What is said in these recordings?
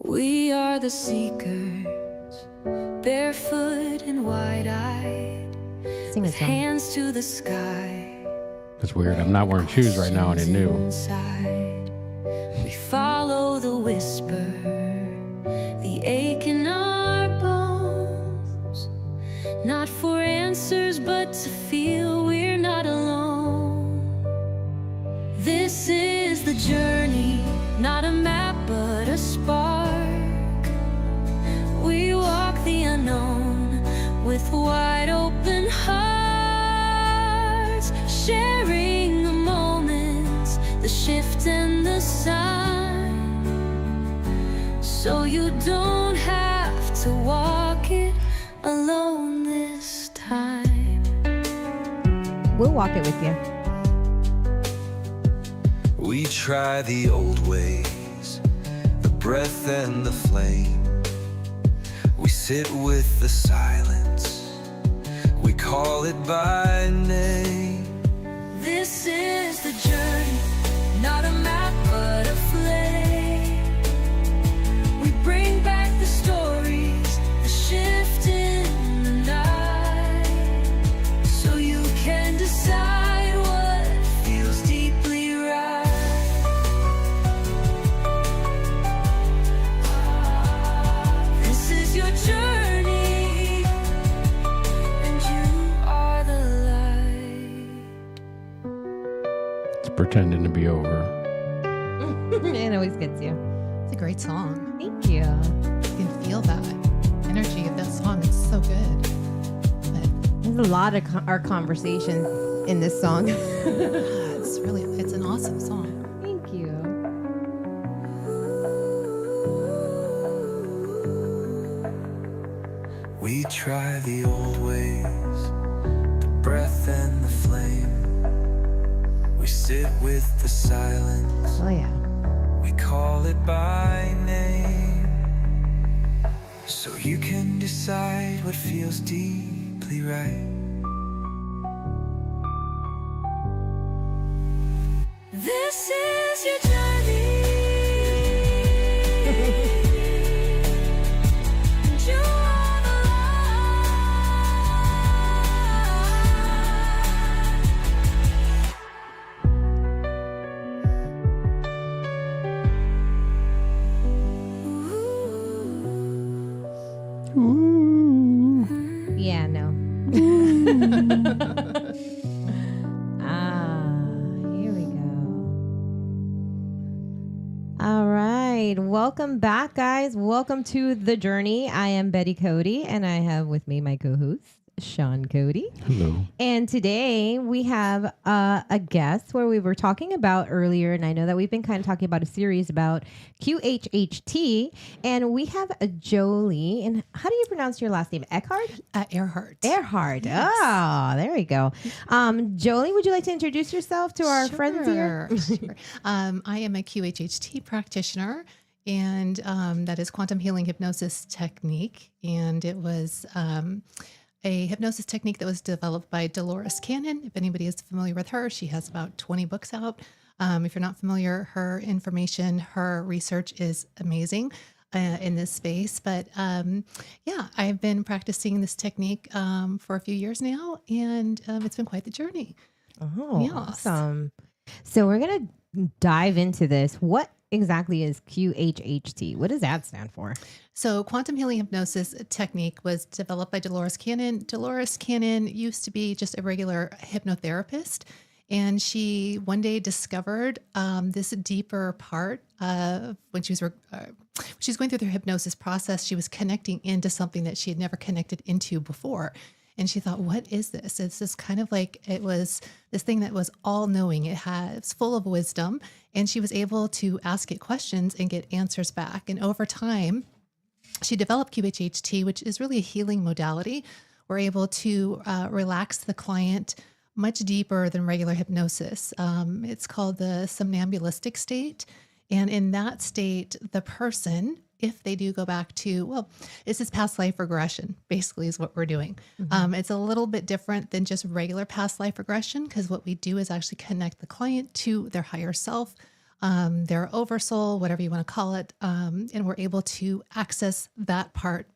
We are the seekers, barefoot and wide-eyed, Sing with a song. hands to the sky. That's weird. I'm not wearing shoes right now, and it knew. Inside, we follow the whisper, the ache in our bones, not for answers, but to feel we're not alone. This is the journey, not a map, but a spark. We walk the unknown with wide open hearts, sharing the moments, the shift and the sign, so you don't have to walk it alone this time. We'll walk it with you. We try the old ways, the breath and the flame. We sit with the silence, we call it by name. This is the journey, not a map but a flame. We bring back the stories, the shift in the night, so you can decide what feels deeply right. This is your journey, and you are the light. It's pretending to be over. It always gets you. It's a great song. Thank you. You can feel that energy of that song. It's so good. There's a lot of our conversations in this song. It's an awesome song. Thank you. We try the old ways, the breath and the flame. We sit with the silence, Oh yeah. we call it by name, so you can decide what feels deeply right. This is your journey. And you are the light. Yeah, no. Here we go. All right. Welcome back, guys. Welcome to The Journey. I am Betty Cody, and I have with me my co-host, Sean Cody. Hello. And today we have a guest where we were talking about earlier, and I know that we've been kind of talking about a series about QHHT, and we have a Jolie. And how do you pronounce your last name? Eckhart? Earhart. Earhart. Yes. Oh, there we go. Jolie, would you like to introduce yourself to our friends here? Sure. I am a QHHT practitioner, and that is quantum healing hypnosis technique. And it was a hypnosis technique that was developed by Dolores Cannon. If anybody is familiar with her, she has about 20 books out. If you're not familiar, her information, her research is amazing in this space. But yeah, I've been practicing this technique for a few years now, and it's been quite the journey. Oh, Yes. awesome. So we're going to dive into this. What exactly is QHHT? What does that stand for? So quantum healing hypnosis technique was developed by Dolores Cannon. Dolores Cannon used to be just a regular hypnotherapist, and she one day discovered this deeper part of when she was going through the hypnosis process. She was connecting into something that she had never connected into before. And she thought, what is this? It's this kind of like, it was this thing that was all knowing. It's full of wisdom. And she was able to ask it questions and get answers back. And over time, she developed QHHT, which is really a healing modality. We're able to relax the client much deeper than regular hypnosis. It's called the somnambulistic state. And in that state, the person, if they do go back to, well, it's this past life regression, basically is what we're doing. Mm-hmm. It's a little bit different than just regular past life regression, because what we do is actually connect the client to their higher self, their oversoul, whatever you want to call it. And we're able to access that part,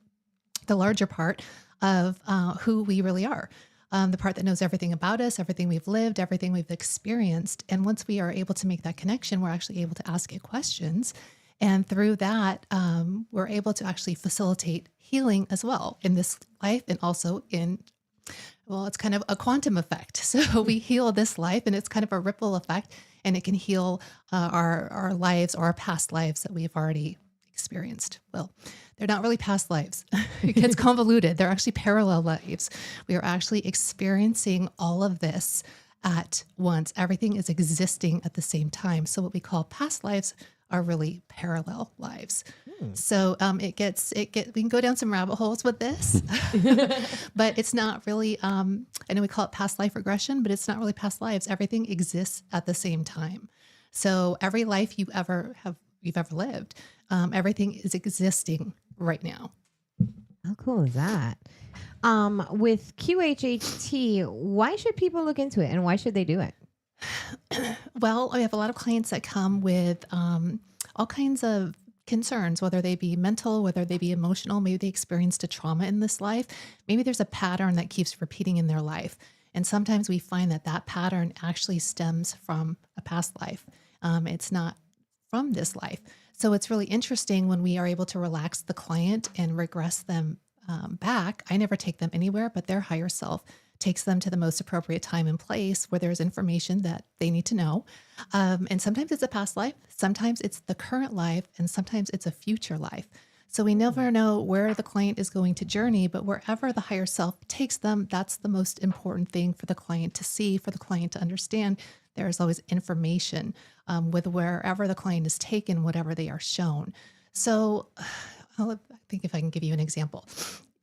the larger part of who we really are. The part that knows everything about us, everything we've lived, everything we've experienced. And once we are able to make that connection, we're actually able to ask it questions. And through that, we're able to actually facilitate healing as well in this life and also in, well, it's kind of a quantum effect. So we heal this life and it's kind of a ripple effect, and it can heal our lives or our past lives that we've already experienced. Well, they're not really past lives. It gets convoluted. They're actually parallel lives. We are actually experiencing all of this at once. Everything is existing at the same time. So what we call past lives are really parallel lives. So we can go down some rabbit holes with this, but it's not really, I know we call it past life regression, but it's not really past lives. Everything exists at the same time. So every life you've ever lived, everything is existing right now. How cool is that? With QHHT, why should people look into it and why should they do it? Well, I have a lot of clients that come with all kinds of concerns, whether they be mental, whether they be emotional, maybe they experienced a trauma in this life. Maybe there's a pattern that keeps repeating in their life. And sometimes we find that that pattern actually stems from a past life. It's not from this life. So it's really interesting when we are able to relax the client and regress them back. I never take them anywhere, but their higher self takes them to the most appropriate time and place where there's information that they need to know. And sometimes it's a past life, sometimes it's the current life, and sometimes it's a future life. So we never know where the client is going to journey, but wherever the higher self takes them, that's the most important thing for the client to see, for the client to understand. There is always information with wherever the client is taken, whatever they are shown. So I think if I can give you an example.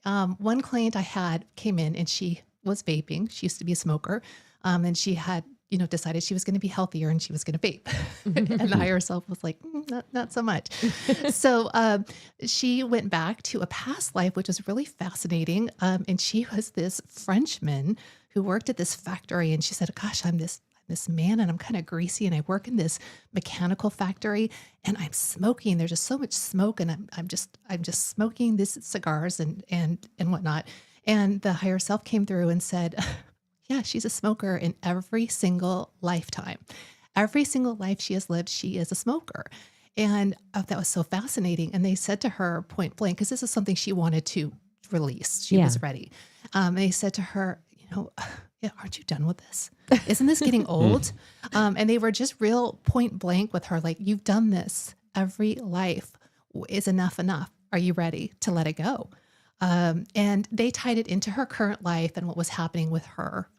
One client I had came in and she was vaping. She used to be a smoker. And she had, decided she was going to be healthier and she was going to vape. And the higher self was like, not so much. So she went back to a past life, which was really fascinating. And she was this Frenchman who worked at this factory. And she said, gosh, I'm this man and I'm kind of greasy and I work in this mechanical factory and I'm smoking. There's just so much smoke and I'm just smoking these cigars and whatnot. And the higher self came through and said, yeah, she's a smoker in every single lifetime. Every single life she has lived, she is a smoker. And that was so fascinating. And they said to her point blank, because this is something she wanted to release. She was ready. They said to her, yeah, aren't you done with this? Isn't this getting old? And they were just real point blank with her, like, you've done this every life. Is enough? Are you ready to let it go? And they tied it into her current life and what was happening with her,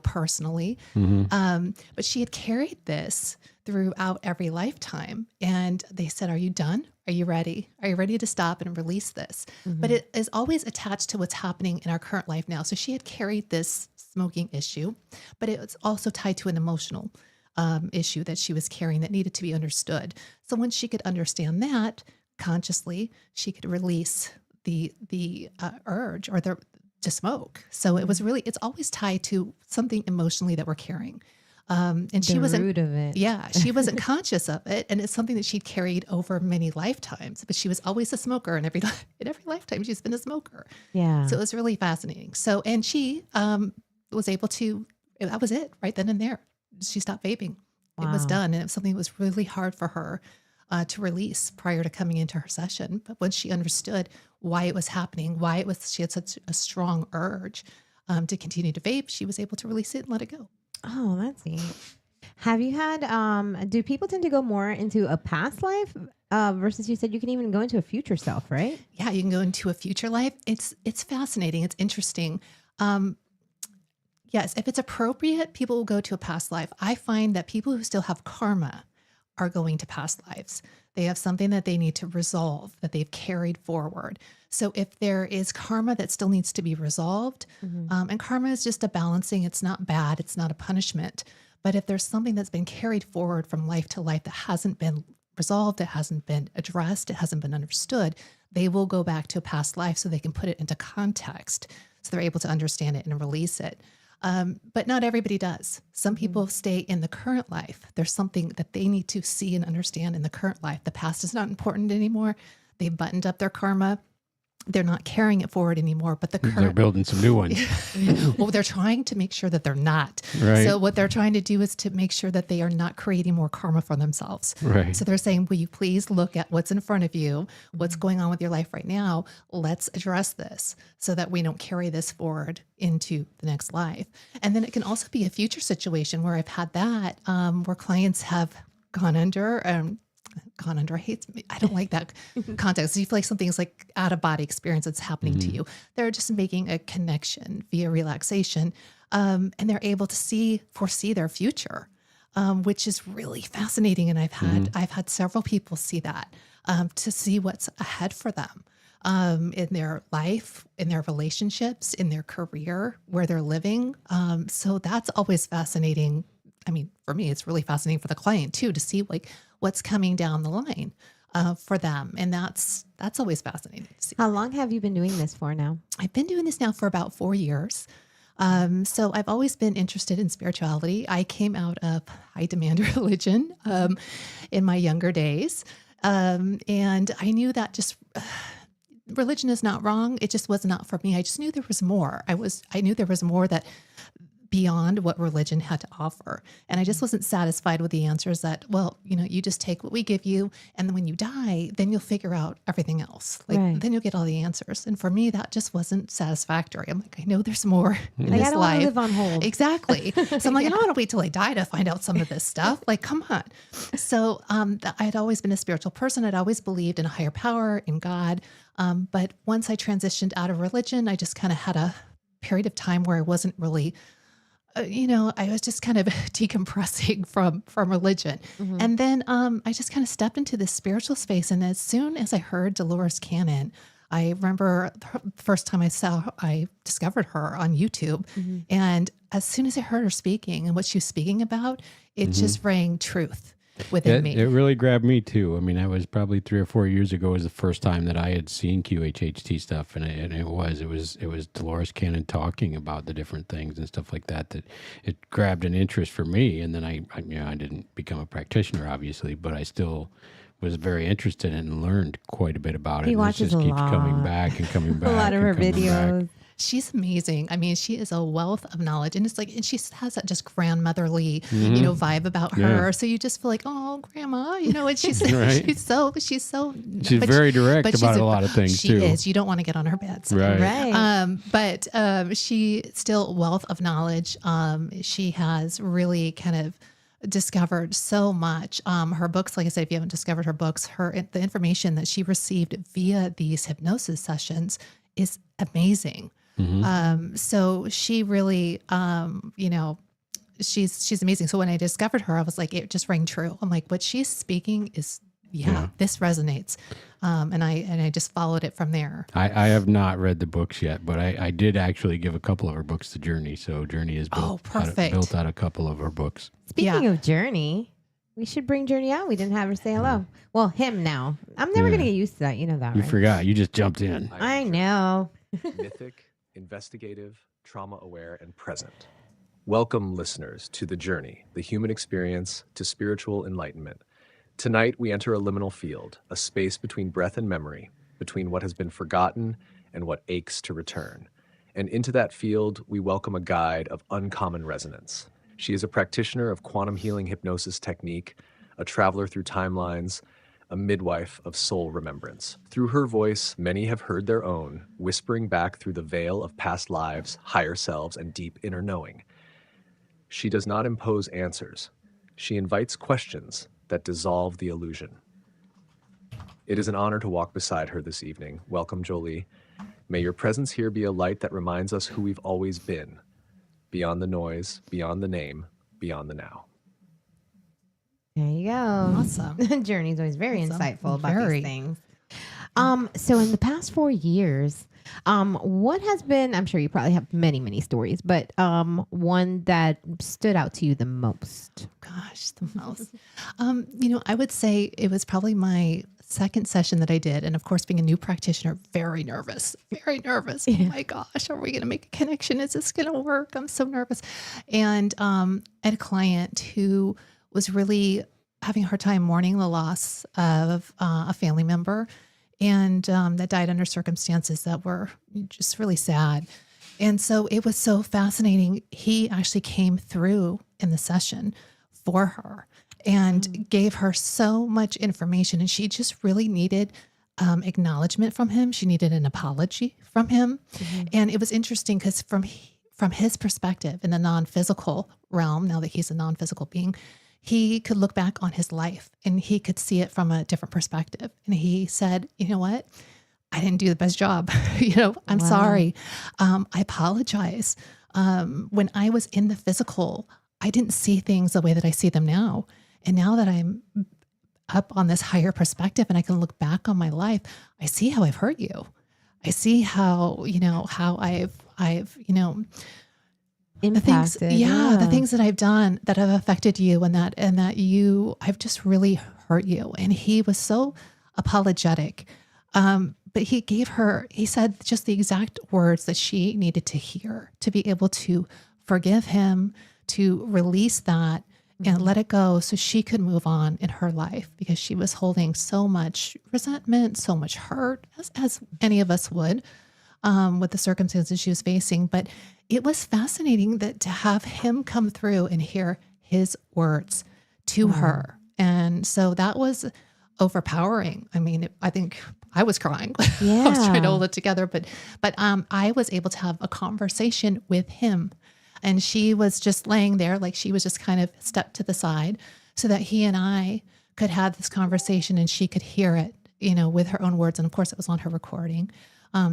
personally. But she had carried this throughout every lifetime. And they said, are you done? Are you ready? Are you ready to stop and release this? But it is always attached to what's happening in our current life now. So she had carried this smoking issue, but it was also tied to an emotional issue that she was carrying that needed to be understood. So once she could understand that consciously, she could release the urge or to smoke. So it was really, it's always tied to something emotionally that we're carrying. And she wasn't, root of it. Yeah, she wasn't conscious of it. And it's something that she'd carried over many lifetimes, but she was always a smoker in every lifetime she's been a smoker. Yeah. So it was really fascinating. So, and she was able to, that was it right then and there. She stopped vaping. It was done. And it was something that was really hard for her to release prior to coming into her session. But once she understood why it was happening, she had such a strong urge to continue to vape, she was able to release it and let it go. Oh, that's neat. Have you had, do people tend to go more into a past life versus you said you can even go into a future self, right? Yeah, you can go into a future life. It's fascinating. It's interesting. Yes, if it's appropriate, people will go to a past life. I find that people who still have karma are going to past lives. They have something that they need to resolve that they've carried forward. So if there is karma that still needs to be resolved, and karma is just a balancing, it's not bad, it's not a punishment. But if there's something that's been carried forward from life to life that hasn't been resolved, it hasn't been addressed, it hasn't been understood, they will go back to a past life so they can put it into context. So they're able to understand it and release it. But not everybody does. Some people stay in the current life. There's something that they need to see and understand in the current life. The past is not important anymore. They've buttoned up their karma. They're not carrying it forward anymore, but the They're current, building some new ones. well, they're trying to make sure that they're not. Right. So what they're trying to do is to make sure that they are not creating more karma for themselves. Right. So they're saying, will you please look at what's in front of you, what's going on with your life right now? Let's address this so that we don't carry this forward into the next life. And then it can also be a future situation where I've had that, where clients have gone under, I don't like that context. You feel like something's like out of body experience that's happening to you. They're just making a connection via relaxation. And they're able to foresee their future, which is really fascinating. And I've had several people see that, to see what's ahead for them, in their life, in their relationships, in their career, where they're living. So that's always fascinating. I mean, for me, it's really fascinating for the client too, to see like what's coming down the line for them. And that's always fascinating to see. How long have you been doing this for now? I've been doing this now for about 4 years. So I've always been interested in spirituality. I came out of high demand religion in my younger days. And I knew that just religion is not wrong. It just was not for me. I just knew there was more. I knew there was more that beyond what religion had to offer. And I just wasn't satisfied with the answers that, well, you just take what we give you. And then when you die, then you'll figure out everything else. Like, then you'll get all the answers. And for me, that just wasn't satisfactory. I'm like, I know there's more in Like, this I don't life. want to live on hold. Exactly. So I'm like, I don't want to wait till I die to find out some of this stuff. Like, come on. So I had always been a spiritual person. I'd always believed in a higher power, in God. But once I transitioned out of religion, I just kind of had a period of time where I wasn't really, I was just kind of decompressing from religion. And then I just kind of stepped into this spiritual space. And as soon as I heard Dolores Cannon, I remember the first time I discovered her on YouTube. And as soon as I heard her speaking and what she was speaking about, it just rang truth within me. It really grabbed me too. I mean, that was probably 3 or 4 years ago was the first time that I had seen QHHT stuff, and it was Dolores Cannon talking about the different things and stuff like that it grabbed an interest for me. And then I didn't become a practitioner, obviously, but I still was very interested and learned quite a bit about it. He And watches just a keeps coming lot. back and coming back. A lot of and her coming videos. back. She's amazing. I mean, she is a wealth of knowledge, and and she has that just grandmotherly, vibe about her. So you just feel like, oh, grandma, and she's Right. she's Very direct but about a lot of things she too. is. You don't want to get on her bed. Right. But she still wealth of knowledge. She has really kind of discovered so much. Her books, like I said, if you haven't discovered her books, the information that she received via these hypnosis sessions is amazing. So she really, she's amazing. So when I discovered her, I was like, it just rang true. I'm like, what she's speaking is, this resonates. And I just followed it from there. I have not read the books yet, but I did actually give a couple of her books to Journey. So Journey is built out a couple of her books. Speaking of Journey, we should bring Journey out. We didn't have her say hello. Well, him now. I'm never going to get used to that. You know that, You right? forgot. You just jumped in. I know. Mythic, investigative, trauma-aware, and present. Welcome, listeners, to The Journey, the human experience to spiritual enlightenment. Tonight, we enter a liminal field, a space between breath and memory, between what has been forgotten and what aches to return. And into that field, we welcome a guide of uncommon resonance. She is a practitioner of quantum healing hypnosis technique, a traveler through timelines, a midwife of soul remembrance. Through her voice, many have heard their own, whispering back through the veil of past lives, higher selves, and deep inner knowing. She does not impose answers. She invites questions that dissolve the illusion. It is an honor to walk beside her this evening. Welcome, Jolie. May your presence here be a light that reminds us who we've always been, beyond the noise, beyond the name, beyond the now. There you go. Awesome. Journey's always very Awesome. insightful about Very. these things. So in the past 4 years, what has been, I'm sure you probably have many, many stories, but one that stood out to you the most? Gosh, the most. I would say it was probably my second session that I did, and of course, being a new practitioner, very nervous. Oh my gosh, are we going to make a connection? Is this going to work? I'm so nervous. And I had a client who was really having a hard time mourning the loss of a family member, and that died under circumstances that were just really sad. And so it was so fascinating. He actually came through in the session for her and gave her so much information. And she just really needed acknowledgement from him. She needed an apology from him. And it was interesting because from his perspective in the non-physical realm, now that he's a non-physical being, he could look back on his life and he could see it from a different perspective. And he said, you know what? I didn't do the best job. I'm sorry. I apologize. When I was in the physical, I didn't see things the way that I see them now. And now that I'm up on this higher perspective and I can look back on my life, I see how I've hurt you. I see how, how I've Impacted. the things that I've done that have affected you and that I've just really hurt you. And he was so apologetic. But he said just the exact words that she needed to hear to be able to forgive him, to release that and let it go so she could move on in her life, because she was holding so much resentment, so much hurt, as any of us would, with the circumstances she was facing. But it was fascinating that to have him come through and hear his words to her. And so that was overpowering. I mean, I think I was crying. I was trying to hold it together, but I was able to have a conversation with him, and she was just laying there, like she was just kind of stepped to the side so that he and I could have this conversation and she could hear it, with her own words. And of course it was on her recording.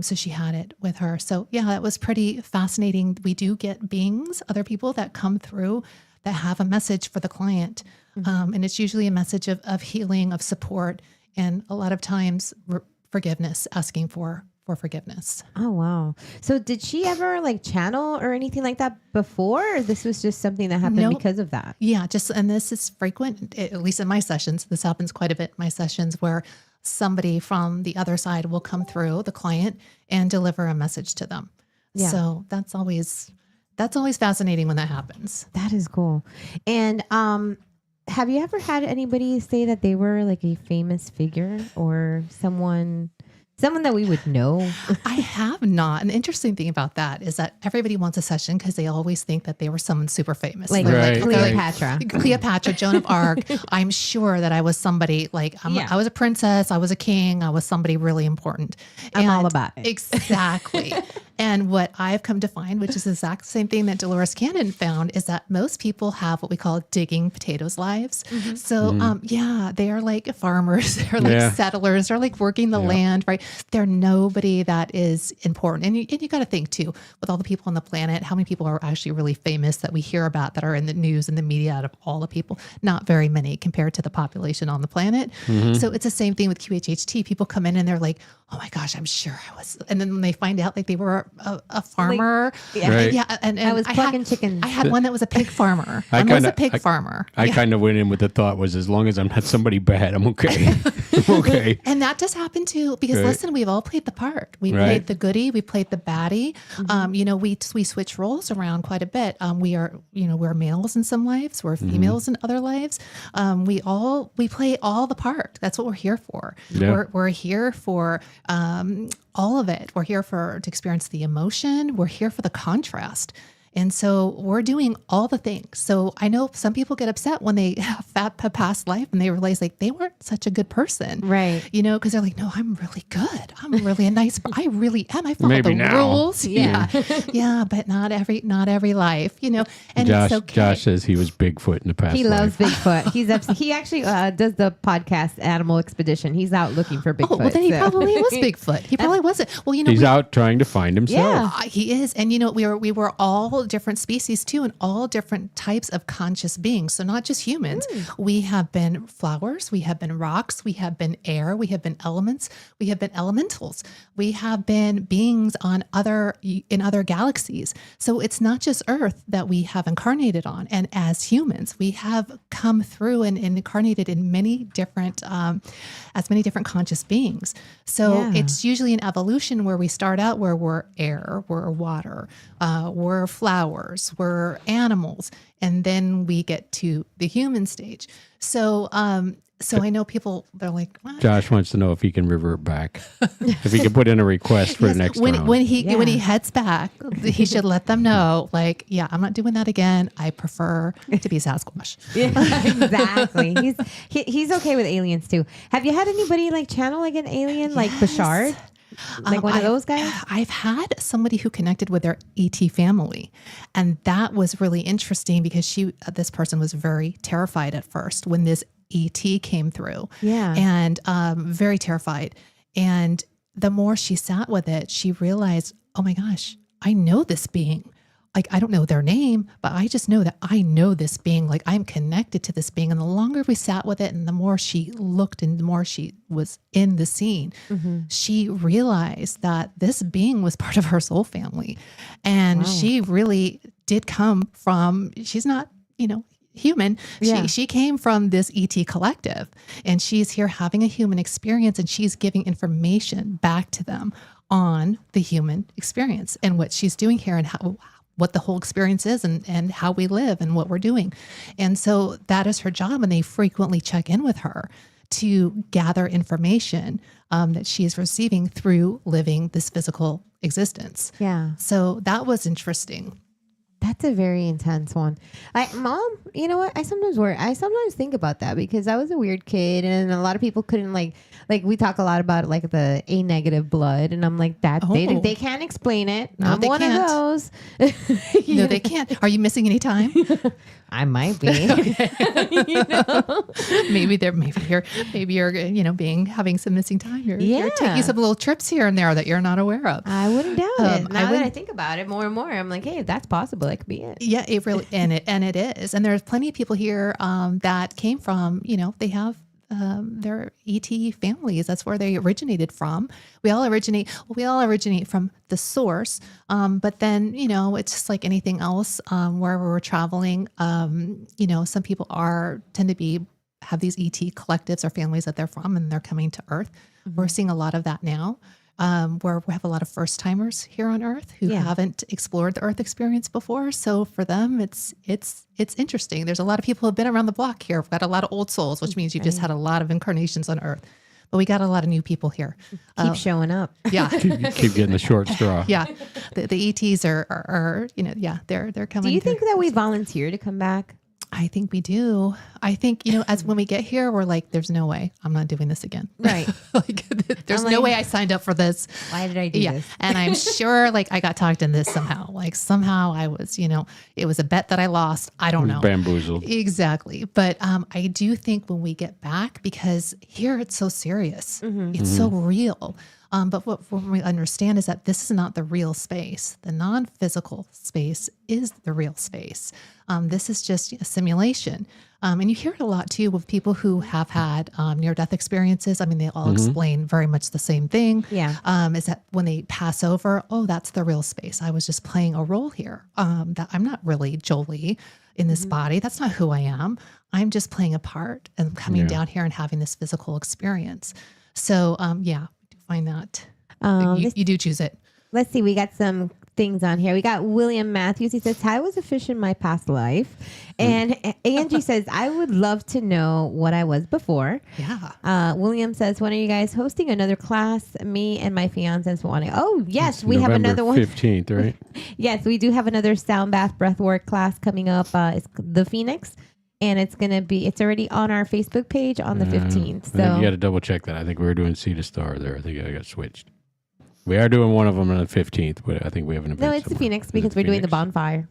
So she had it with her. So yeah, that was pretty fascinating. We do get beings, other people that come through that have a message for the client. And it's usually a message of healing, of support, and a lot of times forgiveness, asking for forgiveness. Oh, wow. So did she ever channel or anything like that before? Or this was just something that happened because of that? Yeah, and this is frequent, at least in my sessions. This happens quite a bit in my sessions where somebody from the other side will come through, the client, and deliver a message to them. Yeah. So that's always fascinating when that happens. That is cool. And have you ever had anybody say that they were a famous figure or someone that we would know? I have not. An interesting thing about that is that everybody wants a session because they always think that they were someone super famous. Cleopatra. Cleopatra, Joan of Arc. I'm sure that I was somebody I was a princess, I was a king, I was somebody really important. I'm all about it. Exactly. And what I've come to find, which is the exact same thing that Dolores Cannon found, is that most people have what we call digging potatoes lives. So, they are like farmers, they're like settlers, they're like working the land, right? They're nobody that is important. And you got to think too, with all the people on the planet, how many people are actually really famous that we hear about that are in the news and the media out of all the people? Not very many compared to the population on the planet. So it's the same thing with QHHT. People come in and they're like, oh my gosh, I'm sure I was. And then when they find out they were a farmer. And I was plucking chickens. I had one that was a pig farmer. I kind of went in with the thought was, as long as I'm not somebody bad, I'm okay. I'm okay. And that just happened too, because listen, we've all played the part. We played the goodie, we played the baddie. We switch roles around quite a bit. We're males in some lives, we're females in other lives. We play all the part. That's what we're here for. Yeah. We're here for all of it. We're here to experience the emotion. We're here for the contrast. And so we're doing all the things. So I know some people get upset when they have a past life and they realize they weren't such a good person. Right. Because they're like, no, I'm really good. I'm really a nice, I really am. I follow the rules. Yeah. Yeah. But not every life, and it's okay. Josh says he was Bigfoot in the past. He loves Bigfoot. He actually does the podcast Animal Expedition. He's out looking for Bigfoot. Oh, well then he probably was Bigfoot. He probably wasn't. Well, he's out trying to find himself. Yeah, he is. And we were all all different species too, and all different types of conscious beings. So not just humans. We have been flowers, we have been rocks, we have been air, we have been elements, we have been elementals, we have been beings in other galaxies. So it's not just Earth that we have incarnated on. And as humans, we have come through and incarnated in many different, as many different conscious beings. So it's usually an evolution where we start out where we're air, we're water, we're flowers, we're animals, and then we get to the human stage. So, so I know people, they're like, what? Josh wants to know if he can revert back, if he can put in a request for the next round. When he heads back, he should let them know, like, yeah, I'm not doing that again. I prefer to be Sasquatch. Exactly. He's okay with aliens too. Have you had anybody like channel like an alien, like Bashard? Like one of those guys? I've had somebody who connected with their ET family. And that was really interesting because this person was very terrified at first when this ET came through. Yeah. And very terrified. And the more she sat with it, she realized, oh my gosh, I know this being. Like, I don't know their name, but I just know that I know this being. Like, I'm connected to this being. And the longer we sat with it and the more she looked and the more she was in the scene, she realized that this being was part of her soul family. And she really did come from, she's not, human. She came from this ET collective, and she's here having a human experience, and she's giving information back to them on the human experience and what she's doing here and what the whole experience is and how we live and what we're doing. And so that is her job. And they frequently check in with her to gather information that she is receiving through living this physical existence. Yeah. So that was interesting. That's a very intense one. Mom, you know what? I sometimes think about that because I was a weird kid and a lot of people couldn't like we talk a lot about like the A negative blood, and I'm like that they can't explain it. No, I'm they one can't. of those. No, they can't. Are you missing any time? I might be. Maybe you're having some missing time. You're taking some little trips here and there that you're not aware of. I wouldn't doubt it. Now that I think about it more and more, I'm like, hey, if that's possible, that could be it. Yeah, it really and it is. And there's plenty of people here that came from, they have their ET families. That's where they originated from. We all originate from the source. But then, it's just like anything else, wherever we're traveling, some people tend to have these ET collectives or families that they're from and they're coming to Earth. We're seeing a lot of that now. Where we have a lot of first timers here on Earth who haven't explored the Earth experience before. So for them, it's interesting. There's a lot of people who have been around the block here. We've got a lot of old souls, which means you've just had a lot of incarnations on Earth. But we got a lot of new people here. Keep showing up. Yeah. Keep getting the short straw. Yeah. The ETs are they're coming. Do you think that we volunteer to come back? I think we do. I think, as when we get here, we're like, there's no way I'm not doing this again. Right. There's no way I signed up for this. Why did I do this? And I'm sure I got talked into this somehow. Somehow I was, it was a bet that I lost. I don't know. Bamboozled. Exactly. But I do think when we get back, because here it's so serious, it's so real. But what we understand is that this is not the real space. The non-physical space is the real space. This is just a simulation. And you hear it a lot too with people who have had near-death experiences. I mean, they all explain very much the same thing. Yeah. Is that when they pass over, that's the real space. I was just playing a role here. That I'm not really Jolie in this body. That's not who I am. I'm just playing a part and coming down here and having this physical experience. So, find that you do choose it. Let's see. We got some things on here. We got William Matthews. He says, I was a fish in my past life. And Angie says, I would love to know what I was before. Yeah. William says, when are you guys hosting another class? Me and my fiance's wanting. Oh, yes. It's we November have another one. 15th, right? Yes, we do have another sound bath breathwork class coming up. It's the Phoenix. And it's already on our Facebook page on the 15th. So you got to double check that. I think we were doing Sea to Star there. I think I got switched. We are doing one of them on the 15th, but I think we have an event. No, it's the Phoenix because we're doing the bonfire.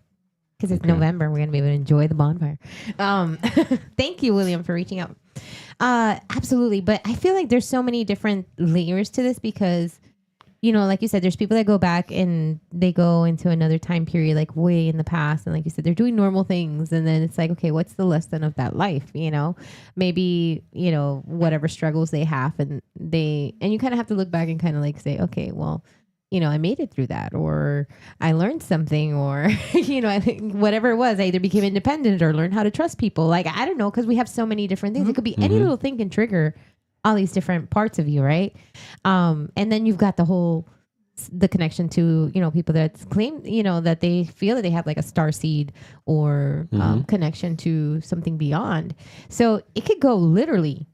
Because it's November. We're going to be able to enjoy the bonfire. Thank you, William, for reaching out. Absolutely. But I feel like there's so many different layers to this because you know, like you said, there's people that go back and they go into another time period, like way in the past. And like you said, they're doing normal things. And then it's like, okay, what's the lesson of that life? You know, maybe, you know, whatever struggles they have and you kind of have to look back and kind of like say, okay, well, you know, I made it through that, or I learned something, or, you know, I think whatever it was, I either became independent or learned how to trust people. Like, I don't know, because we have so many different things. It could be any little thing can trigger all these different parts of you, right? And then you've got the connection to, you know, people that claim, you know, that they feel that they have like a star seed or connection to something beyond. So it could go literally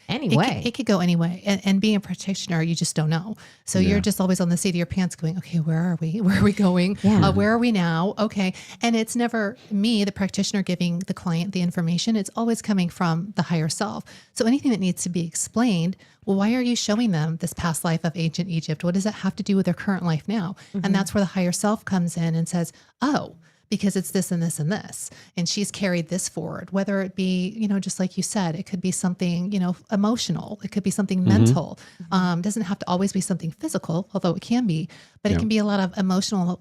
anyway. It could go anyway. And being a practitioner, you just don't know. So you're just always on the seat of your pants going, okay, where are we? Where are we going? Yeah. Where are we now? Okay. And it's never me, the practitioner, giving the client the information. It's always coming from the higher self. So anything that needs to be explained, well, why are you showing them this past life of ancient Egypt? What does that have to do with their current life now? And that's where the higher self comes in and says, oh, because it's this and this and this. And she's carried this forward, whether it be, you know, just like you said, it could be something, you know, emotional. It could be something mental. Doesn't have to always be something physical, although it can be, but it can be a lot of emotional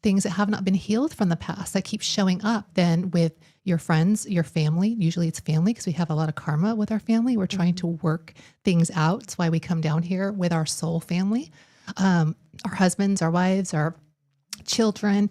things that have not been healed from the past that keep showing up then with your friends, your family. Usually it's family because we have a lot of karma with our family. We're trying to work things out. That's why we come down here with our soul family, our husbands, our wives, our children,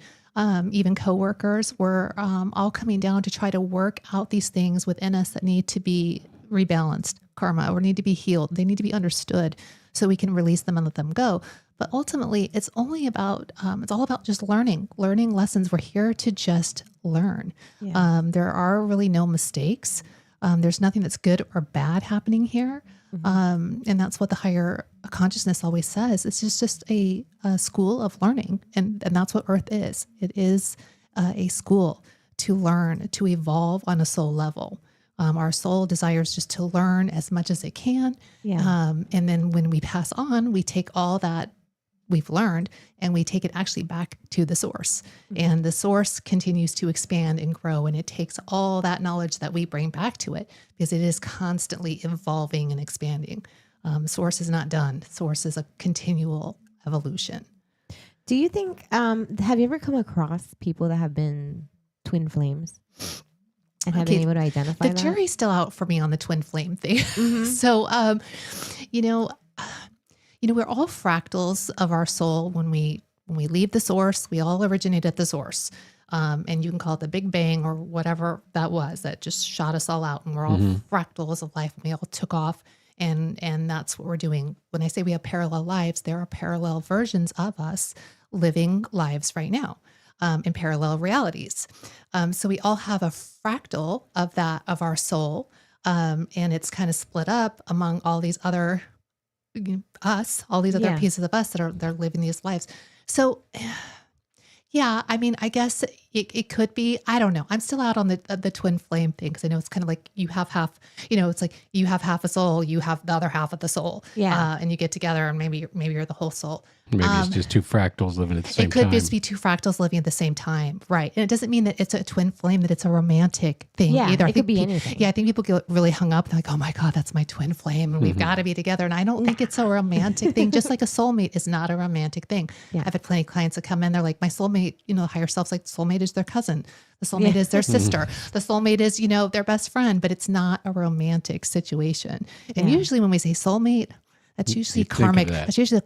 even coworkers. We're all coming down to try to work out these things within us that need to be rebalanced, karma, or need to be healed. They need to be understood so we can release them and let them go. But ultimately, it's only about, it's all about just learning lessons. We're here to just learn. Yeah. There are really no mistakes. There's nothing that's good or bad happening here. And that's what the higher consciousness always says. It's just a school of learning. And that's what Earth is. It is a school to learn, to evolve on a soul level. Our soul desires just to learn as much as it can. Yeah. And then when we pass on, we take all that we've learned and we take it actually back to the source. And the source continues to expand and grow. And it takes all that knowledge that we bring back to it because it is constantly evolving and expanding. Source is not done. Source is a continual evolution. Do you think, have you ever come across people that have been twin flames and have been able to identify The that? jury's still out for me on the twin flame thing. So, we're all fractals of our soul. When we leave the source, we all originate at the source. And you can call it the Big Bang or whatever that was that just shot us all out. And we're all fractals of life and we all took off. And that's what we're doing. When I say we have parallel lives, there are parallel versions of us living lives right now in parallel realities. So we all have a fractal of our soul. And it's kind of split up among all these other all these other pieces of us that are living these lives. So yeah, I mean, I guess it could be, I don't know. I'm still out on the twin flame thing. Cause I know it's kind of like you have half, it's like you have half a soul, you have the other half of the soul. Yeah. And you get together and maybe you're the whole soul. Maybe it's just two fractals living at the same It could time. just be two fractals living at the same time. Right. And it doesn't mean that it's a twin flame, that it's a romantic thing Yeah, either. it could be anything. Yeah. I think people get really hung up. They're like, oh my God, that's my twin flame and we've got to be together. And I don't think it's a romantic thing. Just like a soulmate is not a romantic thing. Yeah. I've had plenty of clients that come in, they're like, my soulmate, higher self's like, soulmate is their cousin. The soulmate is their sister. The soulmate is, their best friend, but it's not a romantic situation. And usually when we say soulmate, that's usually You think of karmic. that. That's usually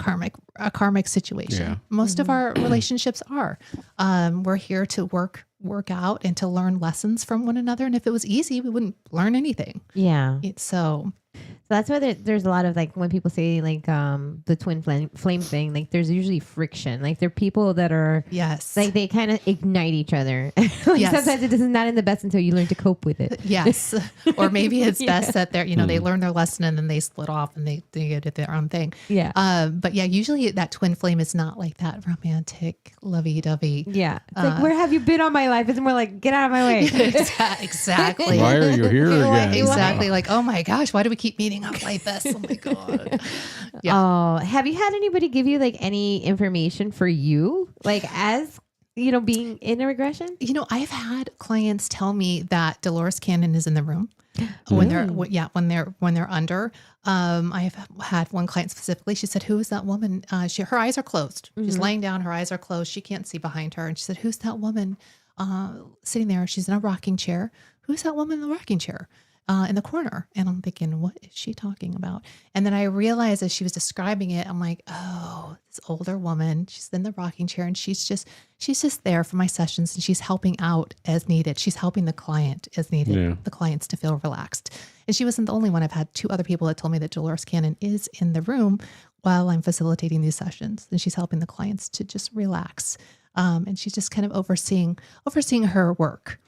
a karmic situation. Yeah. Most of our relationships are. We're here to work out and to learn lessons from one another. And if it was easy, we wouldn't learn anything. Yeah. So that's why there's a lot of like when people say like the twin flame thing, like there's usually friction. Like they're people that are yes, like they kind of ignite each other. Like Yes. sometimes it is not in the best until you learn to cope with it. yes. Or maybe it's best that they're, they learn their lesson and then they split off and they do their own thing. Yeah. But yeah, usually that twin flame is not like that romantic, lovey-dovey. Yeah. It's like, where have you been all my life? It's more like, get out of my way. Exactly. Why are you here again? Exactly. Like, oh my gosh, why do we keep meeting up like this? Oh my God. Yeah. Oh, have you had anybody give you like any information for you? Like as, being in a regression? I've had clients tell me that Dolores Cannon is in the room. when they're when they're under. I've had one client specifically. She said, "Who is that woman?" Her eyes are closed. She's laying down. Her eyes are closed. She can't see behind her. And she said, "Who's that woman sitting there? She's in a rocking chair. Who's that woman in the rocking chair in the corner?" And I'm thinking, what is she talking about? And then I realized as she was describing it, I'm like, oh, this older woman, she's in the rocking chair and she's just there for my sessions and she's helping out as needed. She's helping the client as needed, the clients to feel relaxed. And she wasn't the only one. I've had 2 other people that told me that Dolores Cannon is in the room while I'm facilitating these sessions and she's helping the clients to just relax. And she's just kind of overseeing her work.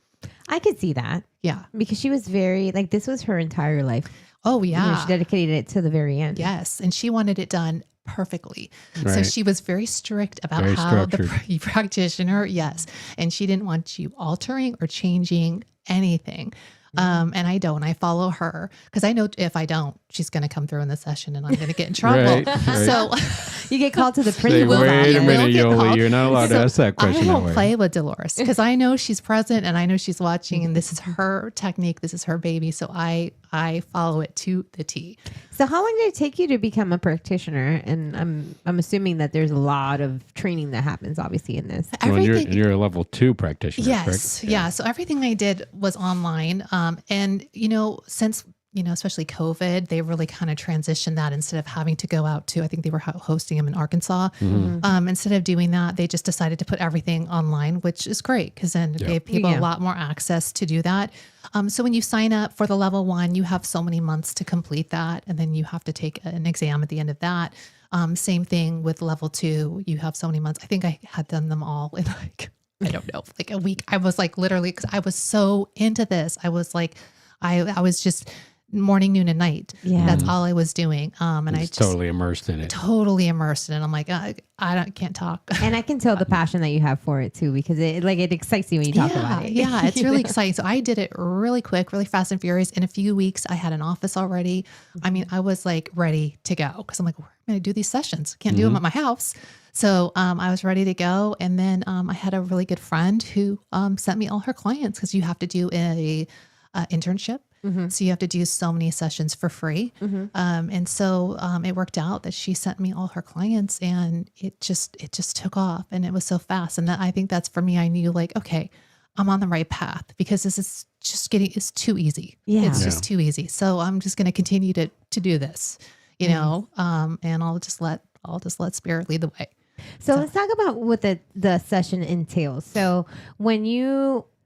I could see that. Yeah. Because she was very, like, this was her entire life. Oh, You yeah. know, she dedicated it to the very end. Yes. And she wanted it done perfectly. So Right. she was very strict about Very how the structured. practitioner, yes. And she didn't want you altering or changing anything. And I don't. I follow her because I know if I don't, she's going to come through in the session and I'm going to get in trouble. Right, right. So You get called to the Say, principal's wait office. a minute, get Yoli, called. you're not allowed to So ask that question I that don't way. play with Dolores because I know she's present and I know she's watching and this is her technique. This is her baby. So I follow it to the T. So how long did it take you to become a practitioner? And I'm assuming that there's a lot of training that happens obviously in this. Well, Everything. you're a level 2 practitioner, Yes. correct? Yeah. So everything I did was online. And, since, especially COVID, they really kind of transitioned that instead of having to go out to, I think they were hosting them in Arkansas. Instead of doing that, they just decided to put everything online, which is great because then it gave people a lot more access to do that. So when you sign up for the level 1, you have so many months to complete that. And then you have to take an exam at the end of that. Same thing with level 2. You have so many months. I think I had done them all in I don't know, like a week. I was like literally, because I was so into this. I was like, I was just morning, noon, and night. Yeah. That's all I was doing. And I It's just totally immersed in it. totally immersed in it. I'm like, can't talk. And I can tell the passion that you have for it too, because it excites you when you talk about it. Yeah, it's really exciting. So I did it really quick, really fast and furious. In a few weeks, I had an office already. I mean, I was like ready to go because I'm like, we're going to do these sessions. Can't do them at my house. So I was ready to go. And then I had a really good friend who sent me all her clients because you have to do a internship. So you have to do so many sessions for free. And so it worked out that she sent me all her clients and it just took off and it was so fast. And I think that's for me, I knew like, okay, I'm on the right path because this is just it's too easy. Yeah. It's just too easy. So I'm just going to continue to do this, and I'll just let spirit lead the way. So let's talk about what the session entails. So when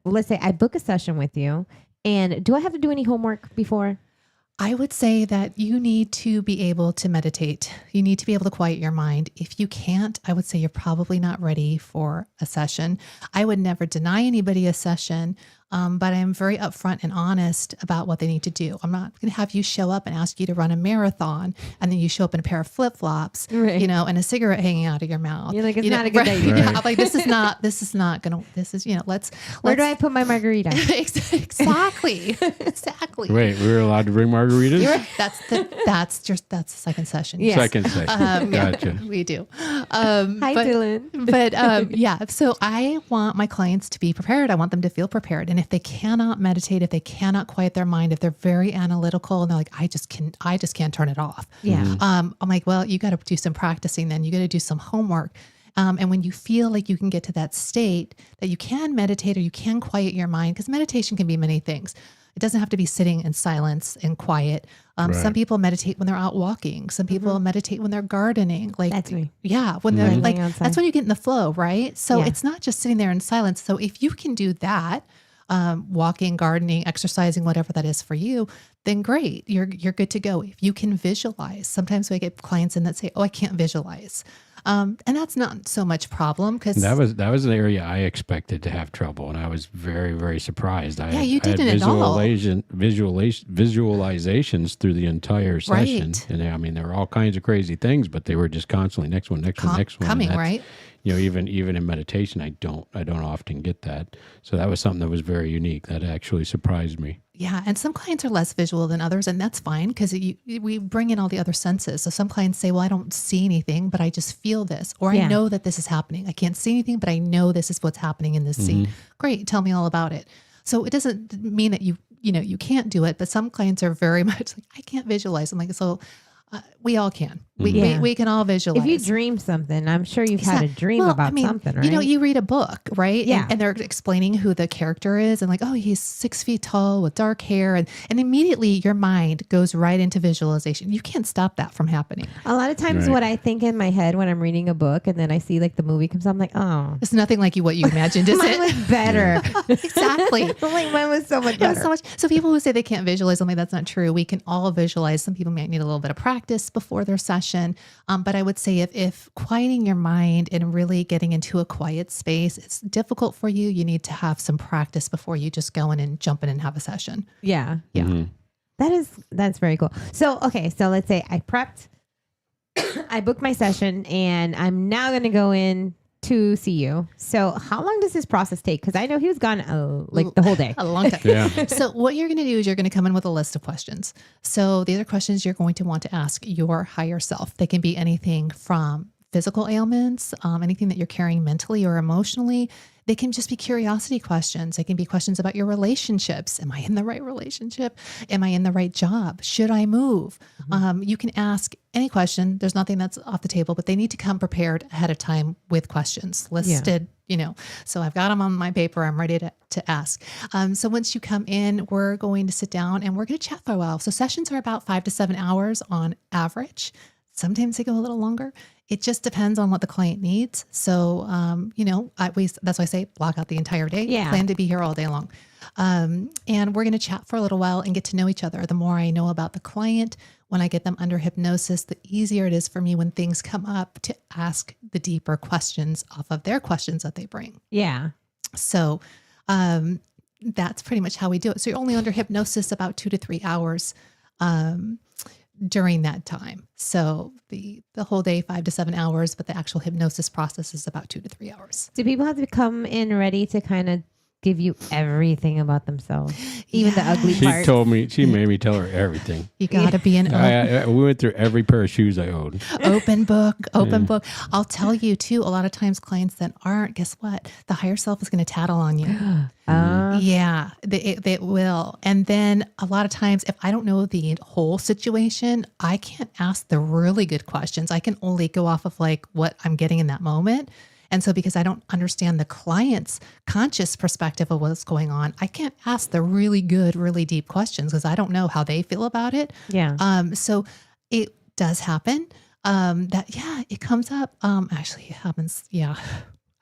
let's say I book a session with you, and do I have to do any homework before? I would say that you need to be able to meditate. You need to be able to quiet your mind. If you can't, I would say you're probably not ready for a session. I would never deny anybody a session, but I'm very upfront and honest about what they need to do. I'm not going to have you show up and ask you to run a marathon, and then you show up in a pair of flip-flops, Right. and a cigarette hanging out of your mouth. You're like, it's not a good idea. Yeah, I'm like, this is not going to, let's. Where do I put my margarita? Exactly. Exactly. Wait, we were allowed to bring margaritas? That's the second session. Yeah. Second session. Gotcha. We do. Hi, but, Dylan. But yeah, so I want my clients to be prepared. I want them to feel prepared. And if they cannot meditate, if they cannot quiet their mind, if they're very analytical and they're like, I just can't turn it off. Yeah. I'm like, well, you got to do some practicing then. You got to do some homework. And when you feel like you can get to that state that you can meditate or you can quiet your mind, because meditation can be many things. It doesn't have to be sitting in silence and quiet. Right. Some people meditate when they're out walking. Some people meditate when they're gardening. Like That's me. Yeah, when they're like, outside. that's when you get in the flow, right? So Yeah. it's not just sitting there in silence. So if you can do that, walking, gardening, exercising, whatever that is for you, then great. You're good to go. If you can visualize, sometimes we get clients in that say, "Oh, I can't visualize," and that's not so much problem because That was an area I expected to have trouble, and I was very, very surprised. Yeah, you didn't at all. Visualizations through the entire session, Right. and I mean there were all kinds of crazy things, but they were just constantly next one, next one. coming, and that's- right? Even in meditation, I don't often get that. So that was something that was very unique. That actually surprised me. Yeah, and some clients are less visual than others, and that's fine because we bring in all the other senses. So some clients say, well, I don't see anything, but I just feel this, or Yeah. I know that this is happening. I can't see anything, but I know this is what's happening in this scene. Great, tell me all about it. So it doesn't mean that you you can't do it. But some clients are very much like, I can't visualize. I'm like, so we all can. We can all visualize. If you dream something, I'm sure you've had a dream about something, right? You read a book, right? Yeah. And they're explaining who the character is and like, oh, he's 6 feet tall with dark hair. And immediately your mind goes right into visualization. You can't stop that from happening. A lot of times what I think in my head when I'm reading a book and then I see like the movie comes up, I'm like, oh. It's nothing like what you imagined, is Mine it? was better. Exactly. I'm like, mine was so much It better. was so much. So people who say they can't visualize something, that's not true. We can all visualize. Some people might need a little bit of practice before their session. But I would say if quieting your mind and really getting into a quiet space, it's difficult for you, you need to have some practice before you just go in and jump in and have a session. Yeah. Yeah. That's very cool. So, okay. So let's say I prepped, I booked my session and I'm now going to go in to see you. So how long does this process take? Because I know he was gone like the whole day. A long time. Yeah. So what you're going to do is you're going to come in with a list of questions. So these are questions you're going to want to ask your higher self. They can be anything from physical ailments, anything that you're carrying mentally or emotionally. They can just be curiosity questions. They can be questions about your relationships. Am I in the right relationship? Am I in the right job? Should I move? You can ask any question. There's nothing that's off the table, but they need to come prepared ahead of time with questions listed, so I've got them on my paper. I'm ready to ask. So once you come in, we're going to sit down and we're going to chat for a while. So sessions are about 5 to 7 hours on average. Sometimes they go a little longer. It just depends on what the client needs. So, that's why I say block out the entire day. Yeah. Plan to be here all day long. And we're going to chat for a little while and get to know each other. The more I know about the client, when I get them under hypnosis, the easier it is for me when things come up to ask the deeper questions off of their questions that they bring. Yeah. So, that's pretty much how we do it. So you're only under hypnosis about 2 to 3 hours. During that time. So the whole day, 5 to 7 hours, but the actual hypnosis process is about 2 to 3 hours. Do people have to come in ready to kind of give you everything about themselves, even the ugly She parts? she made me tell her everything. You got to be an We went through every pair of shoes I owned. open book. I'll tell you too, a lot of times clients that aren't, guess what? The higher self is going to tattle on you. Yeah, they will. And then a lot of times, if I don't know the whole situation, I can't ask the really good questions. I can only go off of like what I'm getting in that moment. And so because I don't understand the client's conscious perspective of what's going on, I can't ask the really good, really deep questions because I don't know how they feel about it. Yeah. So it does happen it comes up. Actually, it happens. Yeah.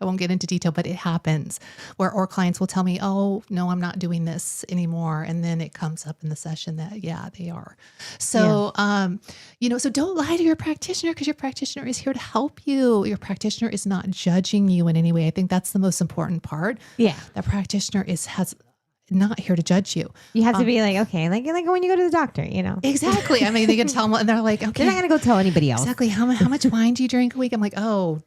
I won't get into detail, but it happens where or clients will tell me, oh, no, I'm not doing this anymore. And then it comes up in the session that, yeah, they are. So, so don't lie to your practitioner because your practitioner is here to help you. Your practitioner is not judging you in any way. I think that's the most important part. Yeah. The practitioner has not here to judge you. You have to be like, okay, like when you go to the doctor, Exactly. I mean, they can tell them and they're like, okay. They're not going to go tell anybody else. Exactly. How much wine do you drink a week? I'm like, oh,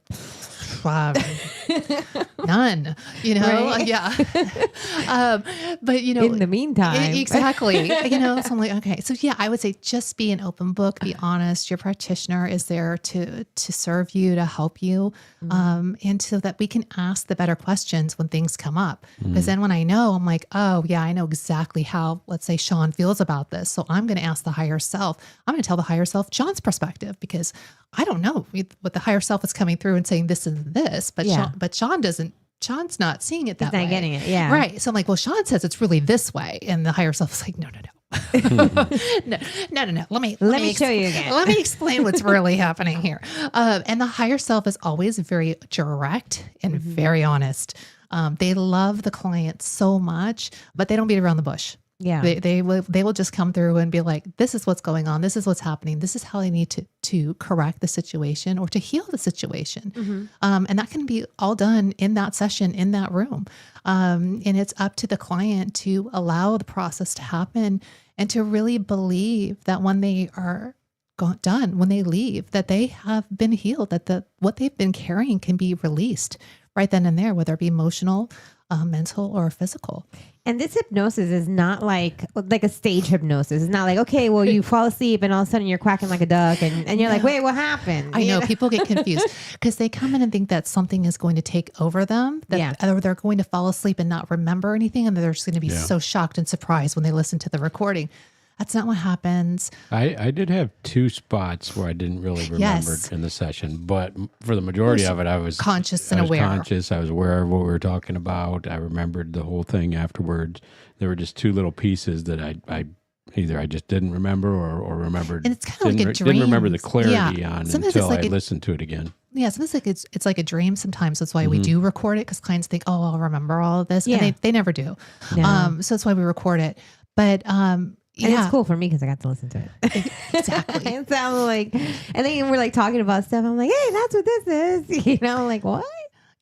none, Right. Yeah. But in the meantime, exactly, so I'm like, okay. So yeah, I would say just be an open book, be honest. Your practitioner is there to serve you, to help you. And so that we can ask the better questions when things come up. Because then when I know, I'm like, oh yeah, I know exactly how, let's say Sean feels about this. So I'm going to ask the higher self. I'm going to tell the higher self Sean's perspective because I don't know what the higher self is coming through and saying this and this, but Sean doesn't. Sean's not seeing it that way. He's not getting it. Yeah. Right. So I'm like, well, Sean says it's really this way. And the higher self is like, no. No. Let me show you again. Let me explain what's really happening here. And the higher self is always very direct and very honest. They love the client so much, but they don't beat around the bush. Yeah. They will just come through and be like, this is what's going on. This is what's happening. This is how they need to correct the situation or to heal the situation. And that can be all done in that session, in that room. And it's up to the client to allow the process to happen and to really believe that when they are done, when they leave, that they have been healed, that what they've been carrying can be released right then and there, whether it be emotional, mental or physical. And this hypnosis is not like a stage hypnosis. It's not like, okay, well, you fall asleep and all of a sudden you're quacking like a duck and you're like, wait, what happened? I know people get confused because they come in and think that something is going to take over them, that or they're going to fall asleep and not remember anything. And they're just going to be so shocked and surprised when they listen to the recording. That's not what happens. I did have 2 spots where I didn't really remember in the session, but for the majority of it, I was conscious and aware. I was aware of what we were talking about. I remembered the whole thing afterwards. There were just 2 little pieces that I either I just didn't remember or remembered. And it's kind of like a dream. Didn't remember the clarity on Sometimes until like I listened to it again. Yeah, sometimes it's like a dream sometimes. That's why we do record it, because clients think, oh, I'll remember all of this. And they never do. No. So that's why we record it. But and it's cool for me because I got to listen to it. Exactly. It sounded like, and then we're like talking about stuff. I'm like, hey, that's what this is. You know, like what?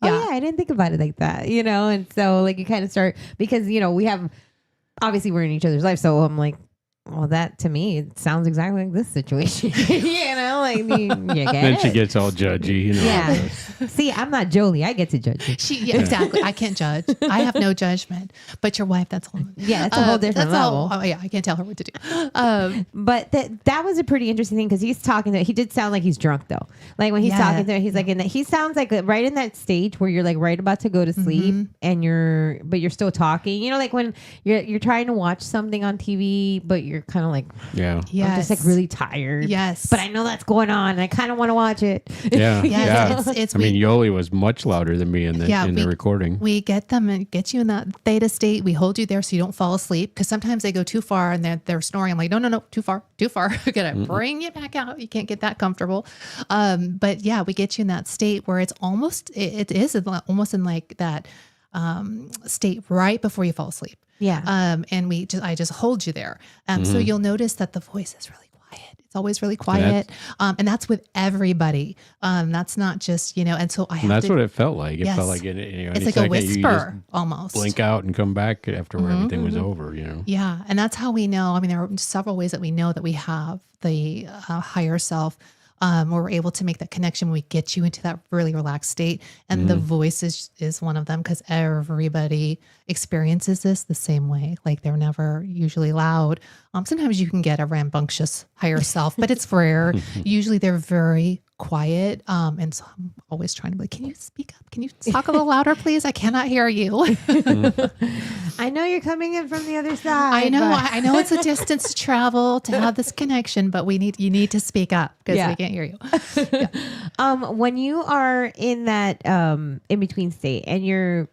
Oh yeah, I didn't think about it like that. You know, and so like you kind of start because we have obviously we're in each other's life, so I'm like, well, that to me it sounds exactly like this situation. Like you get Then it? she gets all judgy. Yeah. See, I'm not Jolie. I get to judge you. Exactly. I can't judge. I have no judgment. But your wife, that's a whole. Yeah, it's a whole different level. I can't tell her what to do. But that was a pretty interesting thing because he's talking to. He did sound like he's drunk though. Like when he's talking to her, he's like he sounds like right in that stage where you're like right about to go to sleep and you're still talking. Like when you're trying to watch something on TV, but you're kind of like, I'm just like really tired. Yes, but I know that's going on, and I kind of want to watch it. Yeah, It's I mean, Yoli was much louder than me in the recording. We get them and get you in that theta state. We hold you there so you don't fall asleep, because sometimes they go too far and they're snoring. I'm like, no, too far. We're gonna bring you back out. You can't get that comfortable. But yeah, we get you in that state where it's almost almost in like that state right before you fall asleep. Yeah. And I just hold you there. So you'll notice that the voice is really quiet. It's always really quiet. And that's with everybody. That's not just, and so that's what it felt like. It felt like it's like a whisper almost. Blink out and come back after everything was over, Yeah. And that's how we know. I mean, there are several ways that we know that we have the higher self. Where we're able to make that connection when we get you into that really relaxed state. And the voice is one of them, because everybody experiences this the same way. Like they're never usually loud. Sometimes you can get a rambunctious higher self, but it's rare. Usually they're very quiet. And so I'm always trying to be like, can you speak up? Can you talk a little louder, please? I cannot hear you. I know you're coming in from the other side. I know it's a distance to travel to have this connection, but you need to speak up because we can't hear you. When you are in that in between state and you're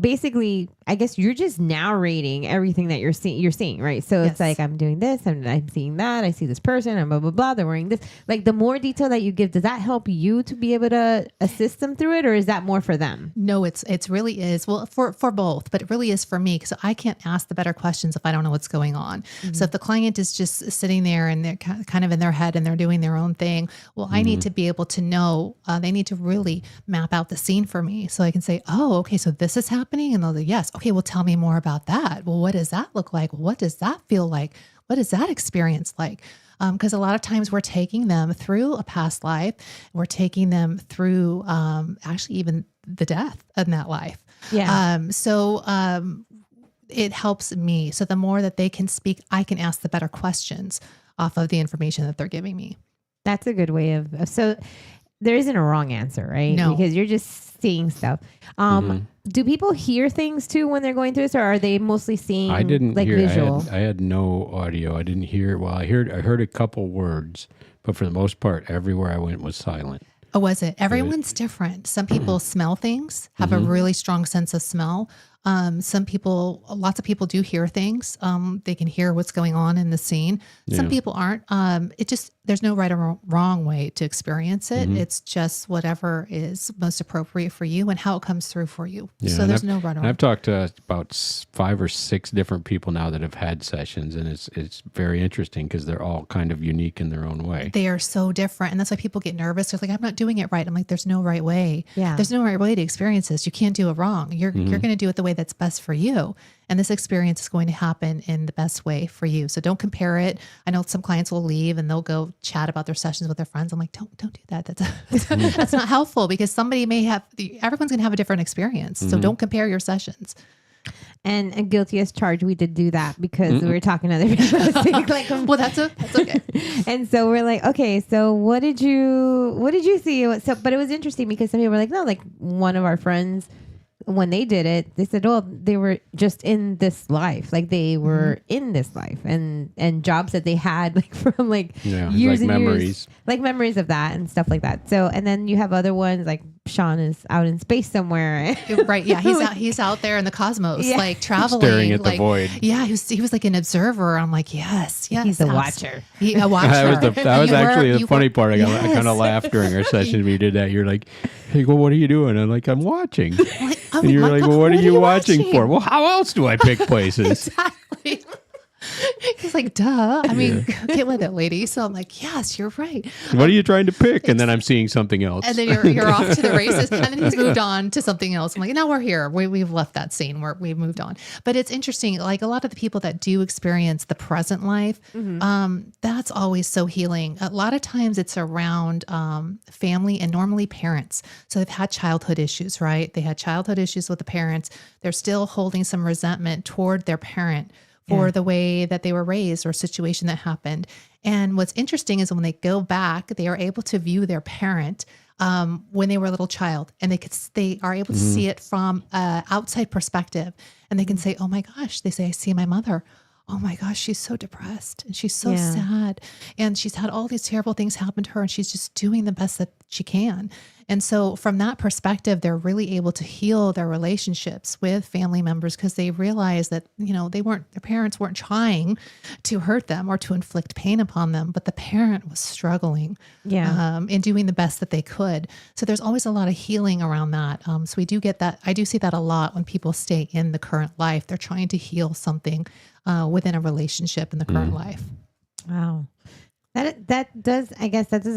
basically, I guess you're just narrating everything that you're seeing, right? So it's like, I'm doing this and I'm seeing that. I see this person and blah, blah, blah. They're wearing this. Like the more detail that you give, does that help you to be able to assist them through it? Or is that more for them? No, it's really is. Well, for both, but it really is for me, because I can't ask the better questions if I don't know what's going on. So if the client is just sitting there and they're kind of in their head and they're doing their own thing, well, I need to be able to know, they need to really map out the scene for me. So I can say, oh, okay, so this is happening. And they'll say, yes. Okay, well, tell me more about that. Well, what does that look like? What does that feel like? What is that experience like? Because a lot of times we're taking them through a past life. We're taking them through actually even the death in that life. Yeah. So it helps me. So the more that they can speak, I can ask the better questions off of the information that they're giving me. That's a good way of, so there isn't a wrong answer, right? No. Because you're just seeing stuff. Do people hear things too when they're going through this, or are they mostly seeing I didn't hear visual? I had no audio. I didn't hear. Well, I heard a couple words, but for the most part, everywhere I went was silent. Oh, was it? Everyone's different. Some people smell things, have a really strong sense of smell. Lots of people do hear things. They can hear what's going on in the scene. Some people aren't. There's no right or wrong way to experience it. It's just whatever is most appropriate for you and how it comes through for you. Yeah, so there's no right or wrong. I've talked to about 5 or 6 different people now that have had sessions, and it's very interesting because they're all kind of unique in their own way. They are so different. And that's why people get nervous. They're like, I'm not doing it right. I'm like, there's no right way. Yeah. There's no right way to experience this. You can't do it wrong. You're going to do it the way that's best for you. And this experience is going to happen in the best way for you. So don't compare it. I know some clients will leave and they'll go chat about their sessions with their friends. I'm like, don't do that. That's not helpful, because everyone's going to have a different experience. So don't compare your sessions. And guilty as charged, we did do that because we were talking to other people. Well, that's okay. And so we're like, okay, so what did you see? So, but it was interesting because some people were like, no, like one of our friends, when they did it, they said, oh, they were just in this life. Like they were in this life and jobs that they had like from like years and memories. years, like memories of that and stuff like that. So, and then you have other ones like Sean is out in space somewhere. Right. Yeah. He's out there in the cosmos, like traveling, staring at the void. Yeah. He was like an observer. I'm like, yes. He's a watcher. A watcher. That was actually the funny part. I kind of laughed during our session when you did that. You're like, hey, well, what are you doing? I'm like, I'm watching. And you're like, well, what are you watching for? Well, how else do I pick places? Exactly. He's like, duh. I mean, get with it, lady. So I'm like, yes, you're right. What are you trying to pick? And then I'm seeing something else. And then you're off to the races. And then he's moved on to something else. I'm like, now we're here. We've left that scene where we've moved on. But it's interesting. Like a lot of the people that do experience the present life, that's always so healing. A lot of times it's around family and normally parents. So they've had childhood issues, right? They had childhood issues with the parents. They're still holding some resentment toward their parent for the way that they were raised or a situation that happened. And what's interesting is when they go back, they are able to view their parent when they were a little child, and they are able to see it from an outside perspective. And they can say, oh my gosh, they say, I see my mother. Oh my gosh, she's so depressed and she's so sad. And she's had all these terrible things happen to her and she's just doing the best that she can. And so from that perspective, they're really able to heal their relationships with family members because they realize that, their parents weren't trying to hurt them or to inflict pain upon them, but the parent was struggling and doing the best that they could. So there's always a lot of healing around that. So we do get that. I do see that a lot when people stay in the current life. They're trying to heal something within a relationship in the current life. Wow. That does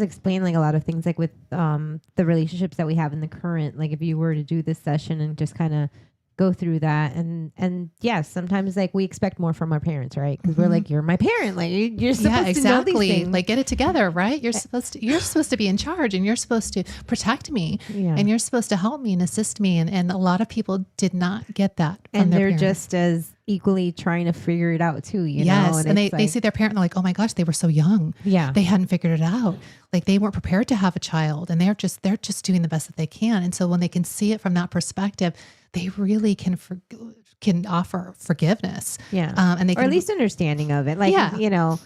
explain like a lot of things, like with the relationships that we have in the current, like if you were to do this session and just kind of go through that and yes, sometimes like we expect more from our parents, right? Because we're like, you're my parent, like you're supposed to know these things. Like get it together, right? You're supposed to be in charge and you're supposed to protect me and you're supposed to help me and assist me. And a lot of people did not get that from and their they're parents. Just as equally trying to figure it out too, you know? Yes, and they see their parent and they're like, oh my gosh, they were so young. Yeah. They hadn't figured it out. Like they weren't prepared to have a child and they're just doing the best that they can. And so when they can see it from that perspective, they really can offer forgiveness. Yeah. And they can, or at least understanding of it. Like, I'm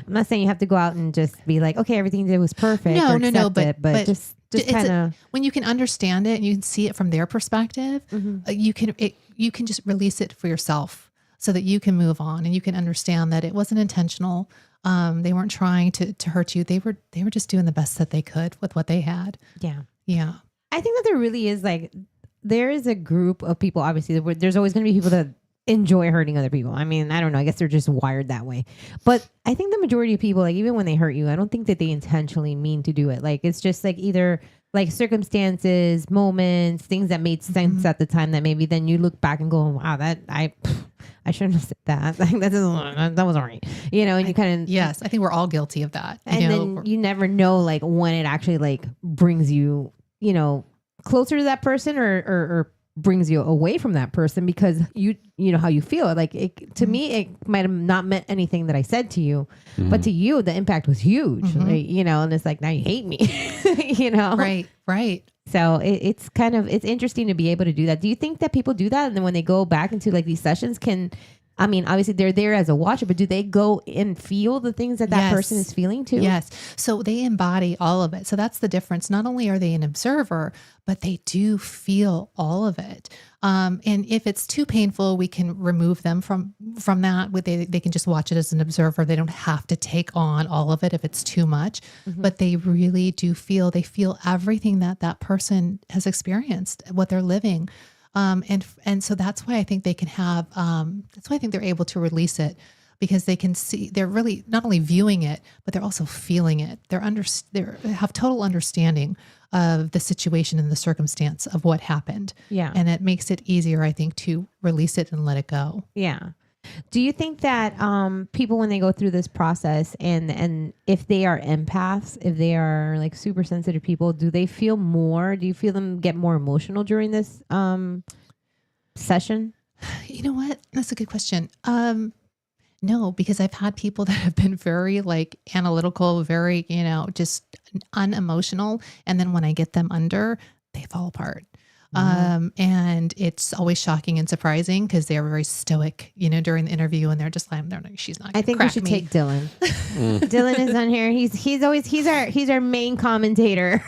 not saying you have to go out and just be like, okay, everything you did was perfect. No, but just kind of when you can understand it and you can see it from their perspective, you can just release it for yourself so that you can move on and you can understand that it wasn't intentional. They weren't trying to hurt you. They were just doing the best that they could with what they had. Yeah. Yeah. I think that there really is there is a group of people, obviously, there's always going to be people that enjoy hurting other people. I mean, I don't know. I guess they're just wired that way. But I think the majority of people, like even when they hurt you, I don't think that they intentionally mean to do it. Like it's just like either like circumstances, moments, things that made sense at the time that maybe then you look back and go, wow, I shouldn't have said that. Like that wasn't right. And you kind of yes, I think we're all guilty of that. And then you never know like when it actually like brings you, closer to that person or brings you away from that person because you know how you feel. Like to me, it might have not meant anything that I said to you, but to you, the impact was huge. Like, and it's like, now you hate me, Right. So it's interesting to be able to do that. Do you think that people do that? And then when they go back into like these sessions obviously they're there as a watcher, but do they go and feel the things that person is feeling too? Yes. So they embody all of it. So that's the difference. Not only are they an observer, but they do feel all of it. And if it's too painful, we can remove them from that. They can just watch it as an observer. They don't have to take on all of it if it's too much, but they really do feel everything that person has experienced, what they're living. And so that's why I think they can have, that's why I think they're able to release it. because they can see, they're really not only viewing it, but they're also feeling it. They have total understanding of the situation and the circumstance of what happened. Yeah. And it makes it easier, I think, to release it and let it go. Yeah. Do you think that people, when they go through this process, and if they are empaths, if they are like super sensitive people, do they feel more? Do you feel them get more emotional during this session? You know what? That's a good question. No, because I've had people that have been very like analytical, very, just unemotional. And then when I get them under, they fall apart. And it's always shocking and surprising because they are very stoic, during the interview, and they're just like, she's not. I think we should take Dylan. Dylan is on here. He's our main commentator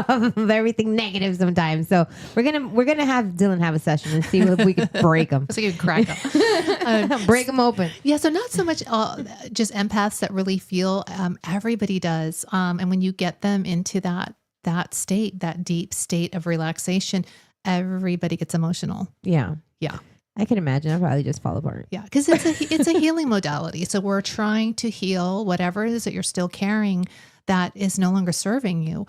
of everything negative sometimes. So we're gonna have Dylan have a session and see if we can break him. So you can crack them. Break them open. Yeah, so not so much just empaths that really feel. Everybody does, and when you get them into that state, that deep state of relaxation, everybody gets emotional. Yeah. Yeah. I can imagine. I'll probably just fall apart. Yeah. Because it's a healing modality. So we're trying to heal whatever it is that you're still carrying that is no longer serving you,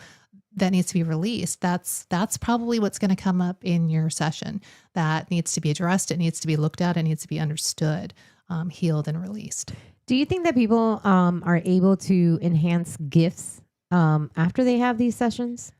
that needs to be released. That's probably what's going to come up in your session. That needs to be addressed. It needs to be looked at. It needs to be understood, healed, and released. Do you think that people are able to enhance gifts after they have these sessions?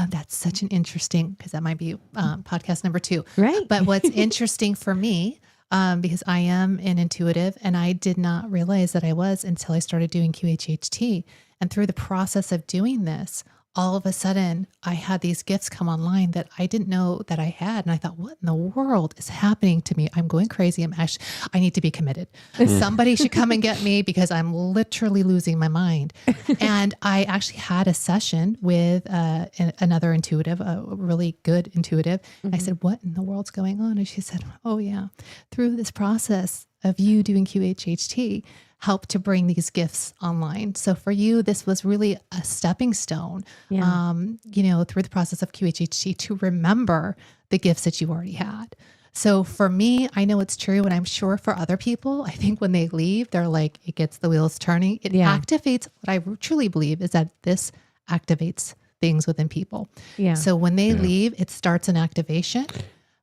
That's such an interesting, because that might be podcast number 2. Right. But what's interesting for me, because I am an intuitive, and I did not realize that I was until I started doing QHHT. And through the process of doing this, all of a sudden I had these gifts come online that I didn't know that I had. And I thought, what in the world is happening to me? I'm going crazy. I need to be committed. Somebody should come and get me because I'm literally losing my mind. And I actually had a session with another intuitive, a really good intuitive. I said, what in the world's going on? And she said, oh yeah, through this process of you doing QHHT, help to bring these gifts online. So for you, this was really a stepping stone, through the process of QHHT to remember the gifts that you already had. So for me, I know it's true, and I'm sure for other people, I think when they leave, they're like, it gets the wheels turning. It activates, what I truly believe is that this activates things within people. Yeah. So when they leave, it starts an activation.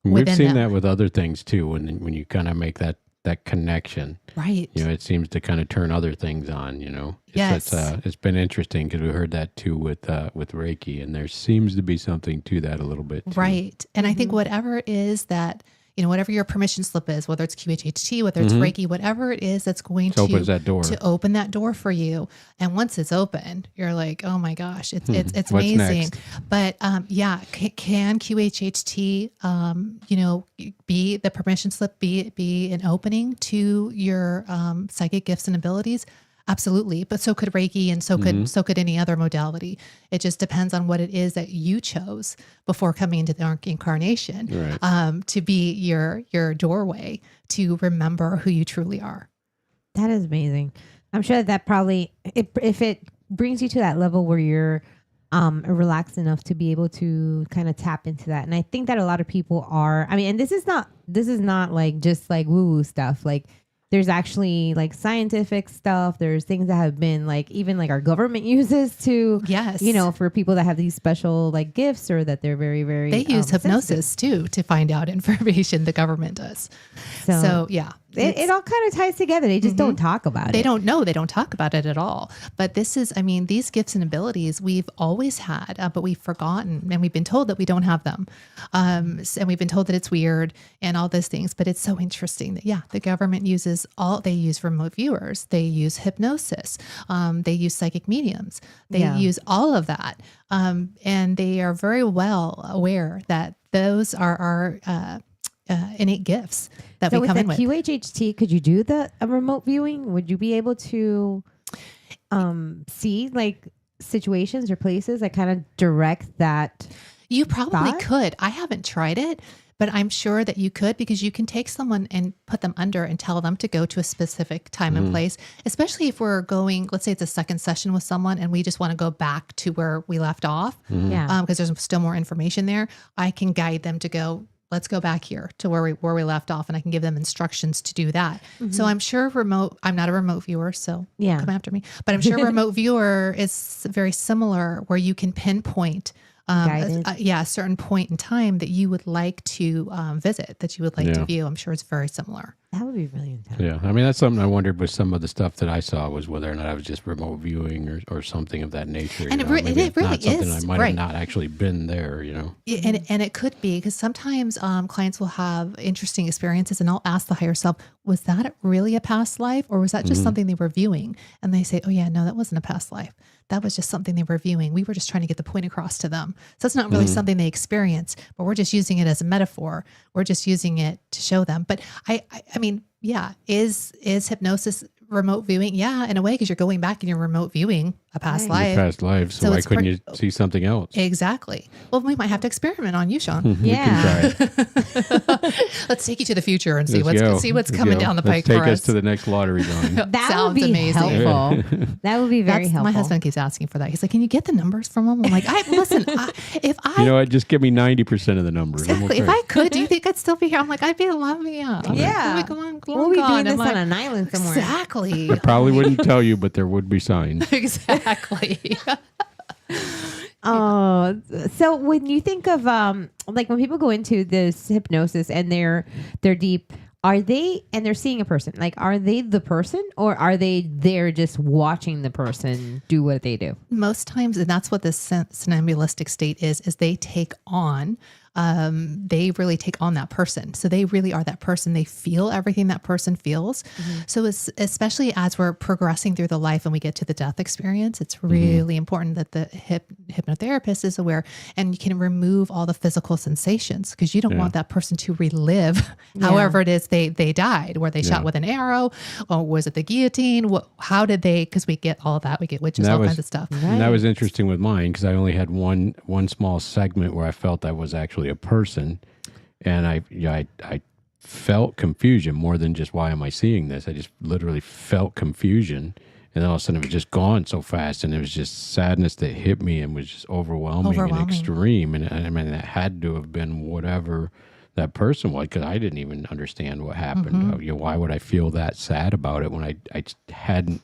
We've seen that with other things too, when you kind of make that connection, right? It seems to kind of turn other things on. It's been interesting because we heard that too with Reiki, and there seems to be something to that a little bit too. Right. And I think whatever it is that, whatever your permission slip is, whether it's QHHT, whether it's Reiki, whatever it is that's going to opens that door, to open that door for you. And once it's open, you're like, oh my gosh, it's amazing. Next? But can QHHT, be the permission slip, be an opening to your psychic gifts and abilities? Absolutely. But so could Reiki, and so could any other modality. It just depends on what it is that you chose before coming into the incarnation, to be your doorway to remember who you truly are. That is amazing. I'm sure that probably, if it brings you to that level where you're relaxed enough to be able to kind of tap into that. And I think that a lot of people are, and this is not like just like woo-woo stuff. Like, there's actually like scientific stuff. There's things that have been like, even like our government uses to, for people that have these special like gifts, or that they're very, very, they use hypnosis too to find out information. The government does. So yeah. It all kind of ties together. They just don't talk about it. They don't talk about it at all. But this is, these gifts and abilities we've always had, but we've forgotten, and we've been told that we don't have them. And we've been told that it's weird and all those things. But it's so interesting that, the government they use remote viewers. They use hypnosis. They use psychic mediums. They use all of that. And they are very well aware that those are our innate gifts that we come in with. QHHT, could you do the remote viewing? Would you be able to see like situations or places that kind of direct that? You probably could. I haven't tried it, but I'm sure that you could, because you can take someone and put them under and tell them to go to a specific time and place, especially if we're going, let's say it's a second session with someone and we just want to go back to where we left off. Because there's still more information there. I can guide them to go let's go back here to where we left off, and I can give them instructions to do that. So I'm sure I'm not a remote viewer, so Yeah. come after me, but I'm sure remote viewer is very similar, where you can pinpoint Guided. a certain point in time that you would like to visit, that you would like to Yeah. view. I'm sure it's very similar. That would be really intense. Yeah, I mean that's something I wondered with some of the stuff that I saw was whether or not I was just remote viewing or something of that nature. And you it know? re- Maybe it it's not really something is, I might right. have not actually been there. You know, And it could be, because sometimes clients will have interesting experiences, and I'll ask the higher self, was that really a past life, or was that just something they were viewing? And they say, oh yeah, no, that wasn't a past life. That was just something they were viewing. We were just trying to get the point across to them. So it's not really something they experience, but we're just using it as a metaphor. We're just using it to show them. But I mean, yeah, is hypnosis remote viewing? Yeah, in a way, because you're going back and you're remote viewing a past Right. your life. past life. So, So why it's couldn't you see something else? Exactly. Well, we might have to experiment on you, Sean. We can try it. Let's take you to the future and see Let's go. what's Let's coming go. down the Let's pike take for us us. to the next lottery drawing. That would Sounds be amazing. helpful. That would be very helpful. My husband keeps asking for that. He's like, "Can you get the numbers from them?" I'm like, "Listen, if I You know what? Just give me 90% of the numbers. I'm exactly, if okay. I could, do you think I'd still be here?" I'm like, "I'd be alive, yeah, Yeah. I'd be long We'll be gone." doing this I'm like, on an island somewhere. exactly, Probably wouldn't tell you, but there would be signs. exactly. Oh, so when you think of like when people go into this hypnosis and they're deep, are they and they're seeing a person? Like, are they the person, or are they there just watching the person do what they do? Most times, and that's what this somnambulistic state is they take on. They really take on that person. So they really are that person. They feel everything that person feels. So especially as we're progressing through the life and we get to the death experience, it's really important that the hypnotherapist is aware and you can remove all the physical sensations, because you don't want that person to relive however it is they died. Were they shot with an arrow, or was it the guillotine? How did they, because we get all that. We get witches, all kinds of stuff. And that was interesting with mine because I only had one small segment where I felt I was actually a person, and I felt confusion more than just why am I seeing this. I just literally felt confusion, and then all of a sudden it was just gone so fast, and it was just sadness that hit me and was just overwhelming. And extreme. And I mean that had to have been whatever that person was, because I didn't even understand what happened. You know, why would I feel that sad about it when I just hadn't.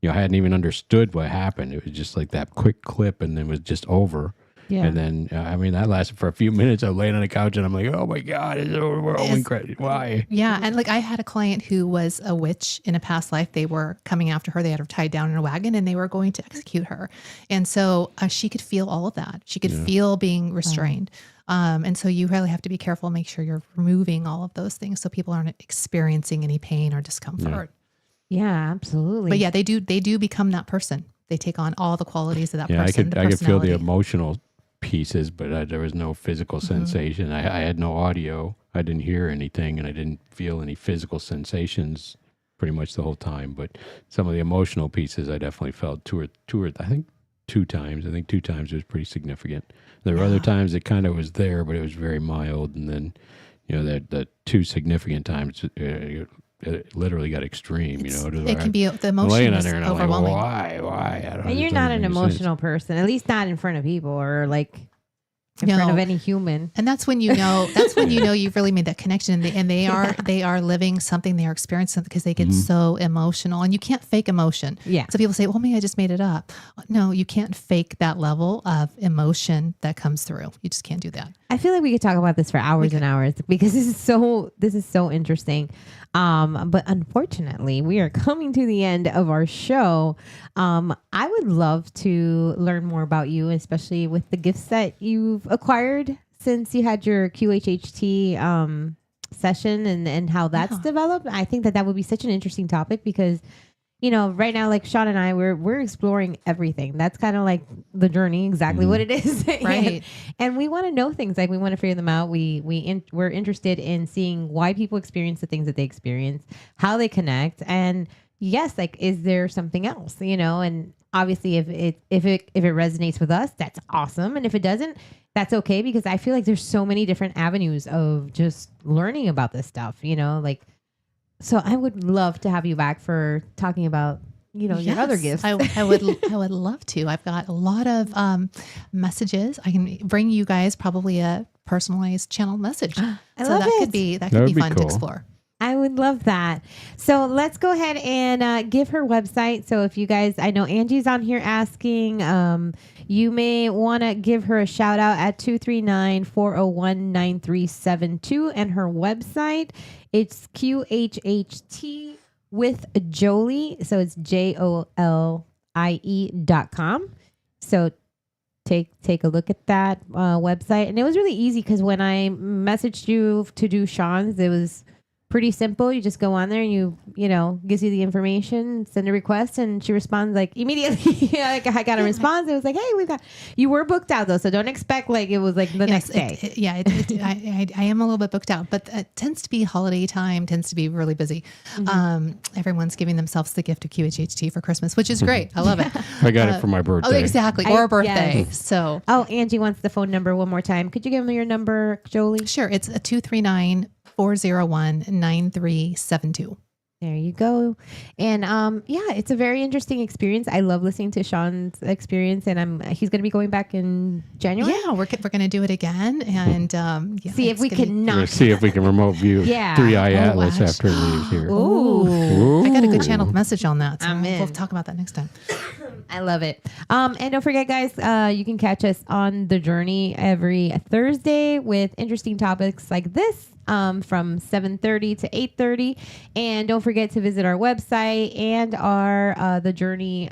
I hadn't even understood what happened. It was just like that quick clip, and then it was just over. Yeah. And then, I mean, that lasted for a few minutes. I was laying on the couch, and I'm like, oh my God, it's overwhelming. Why? Yeah. And like I had a client who was a witch in a past life. They were coming after her. They had her tied down in a wagon, and they were going to execute her. And so she could feel all of that. She could feel being restrained. And so you really have to be careful, make sure you're removing all of those things so people aren't experiencing any pain or discomfort. Yeah, absolutely. But yeah, they do become that person. They take on all the qualities of that person. I could feel the emotional pieces, but there was no physical sensation. I had no audio. I didn't hear anything, and I didn't feel any physical sensations pretty much the whole time. But some of the emotional pieces, I definitely felt I think two times. I think 2 times was pretty significant. There were other times it kind of was there, but it was very mild. And then, the 2 significant times, it literally got extreme, It can be, the I'm emotion laying on is there and I'm overwhelming. like, why? I don't and you're understand not an what you're saying. emotional person, at least not in front of people or like in No. front of any human. And that's when you know you've really made that connection, and they are living something, they are experiencing something, because they get so emotional, and you can't fake emotion. Yeah. So people say, well, maybe I just made it up. No, you can't fake that level of emotion that comes through. You just can't do that. I feel like we could talk about this for hours and hours, because this is so interesting. But unfortunately, we are coming to the end of our show. I would love to learn more about you, especially with the gifts that you've acquired since you had your QHHT session and how that's developed. I think that would be such an interesting topic, because right now, like Sean and I, we're exploring everything. That's kind of like the journey, exactly what it is. Right. And we want to know things, like we want to figure them out. We're interested in seeing why people experience the things that they experience, how they connect, and yes, like, is there something else, and obviously if it resonates with us, that's awesome. And if it doesn't, that's okay, because I feel like there's so many different avenues of just learning about this stuff, So I would love to have you back for talking about, your other gifts. I would love to. I've got a lot of messages. I can bring you guys probably a personalized channeled message. I so love that it. could be That'd be fun to cool. explore. I would love that. So let's go ahead and give her website. So if you guys, I know Angie's on here asking, you may want to give her a shout out at 239-401-9372 and her website. It's QHHT with Jolie. So it's JOLIE.com. So take a look at that website. And it was really easy because when I messaged you to do Sean's, it was pretty simple. You just go on there and you gives you the information, send a request, and she responds like immediately. Like I got a response. It was like, hey, you were booked out though, so don't expect like it was like the next day. I am a little bit booked out, but it tends to be holiday time, tends to be really busy. Everyone's giving themselves the gift of QHHT for Christmas, which is great. I love it. I got it for my birthday. Oh, exactly. Or a birthday. Yes. So, Angie wants the phone number one more time. Could you give me your number, Jolie? sure. It's a 239-401-9372. There you go. And it's a very interesting experience. I love listening to Sean's experience, and he's going to be going back in January. Yeah, we're going to do it again, and See if we can We're gonna knock. see if we can remote view Yeah. 3i Oh, Atlas gosh. after he leaves here. Ooh. I got a good channeled message on that. So I'm in. we'll talk about that next time. I love it. And don't forget, guys, you can catch us on The Journey every Thursday with interesting topics like this from 7:30 to 8:30. And don't forget to visit our website and our The Journey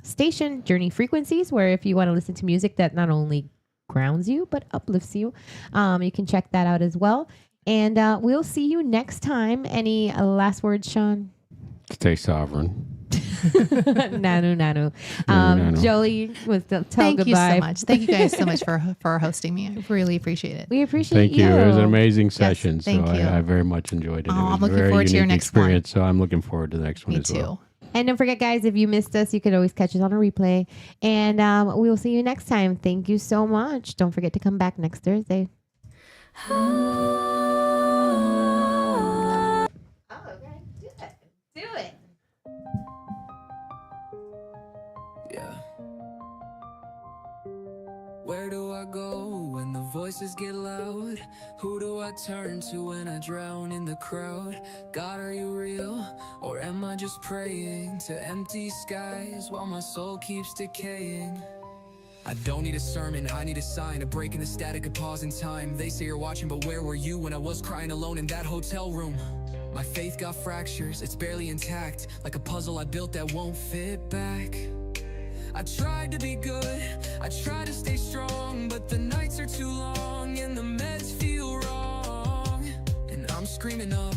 station, Journey Frequencies, where if you want to listen to music that not only grounds you, but uplifts you, you can check that out as well. And we'll see you next time. Any last words, Sean? Stay sovereign. Nanu. Nanu. Jolie was tell Thank goodbye. you so much. Thank you guys so much for hosting me. I really appreciate it. We appreciate Thank you. It was an amazing session. thank so you. I very much enjoyed it. Oh, It was I'm looking a very forward to your unique next one. experience. So I'm looking forward to the next one Me as too. well. And don't forget, guys, if you missed us, you can always catch us on a replay. And we will see you next time. Thank you so much. Don't forget to come back next Thursday. Oh, okay. Do it. Yeah. Where do I go when the voices get loud? Who do I turn to when I drown in the crowd? God, are you real? Or am I just praying to empty skies while my soul keeps decaying? I don't need a sermon, I need a sign, a break in the static, a pause in time. They say you're watching, but where were you when I was crying alone in that hotel room? My faith got fractures, it's barely intact, like a puzzle I built that won't fit back. I tried to be good, I tried to stay strong, but the nights are too long and the meds feel wrong. And I'm screaming up,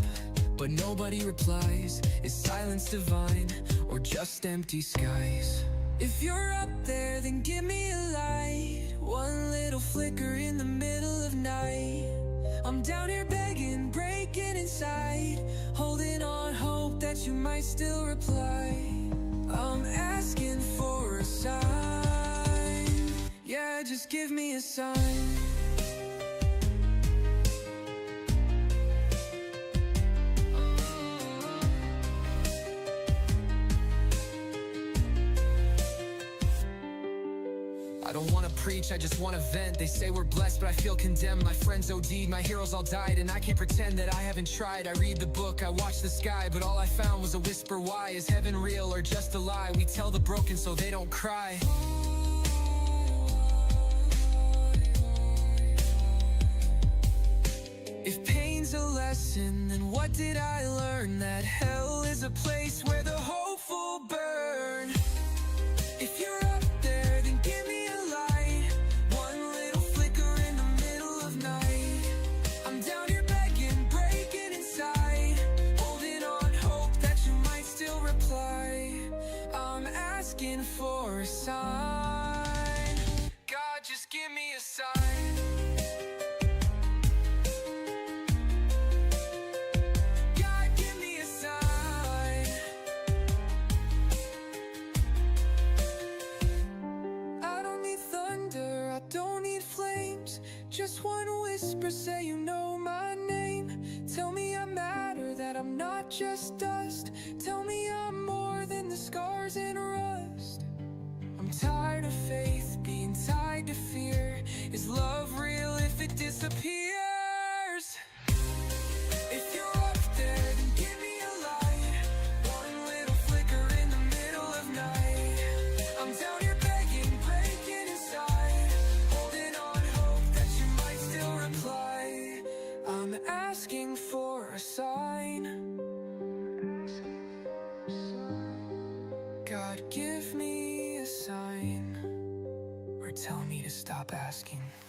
but nobody replies. Is silence divine or just empty skies? If you're up there, then give me a light. One little flicker in the middle of night. I'm down here begging, breaking inside, holding on hope that you might still reply. I'm asking for a sign. Yeah, just give me a sign. I don't wanna preach, I just wanna vent. They say we're blessed, but I feel condemned. My friends OD'd, my heroes all died, and I can't pretend that I haven't tried. I read the book, I watch the sky, but all I found was a whisper. Why? Is heaven real or just a lie? We tell the broken so they don't cry. If pain's a lesson, then what did I learn? That hell is a place where the hopeful burn. If you're up there, then give me a light. One little flicker in the middle of night. I'm down here begging, breaking inside, holding on hope that you might still reply. I'm asking for a sign. God, just give me a sign. God, give me a sign. I don't need thunder, I don't need flames. Just one whisper, say you know my name. Tell me I matter, that I'm not just dust. Tell me I'm more than the scars and rust. I'm tired of faith being tied to fear. Is love real if it a sign. God, give me a sign, or tell me to stop asking.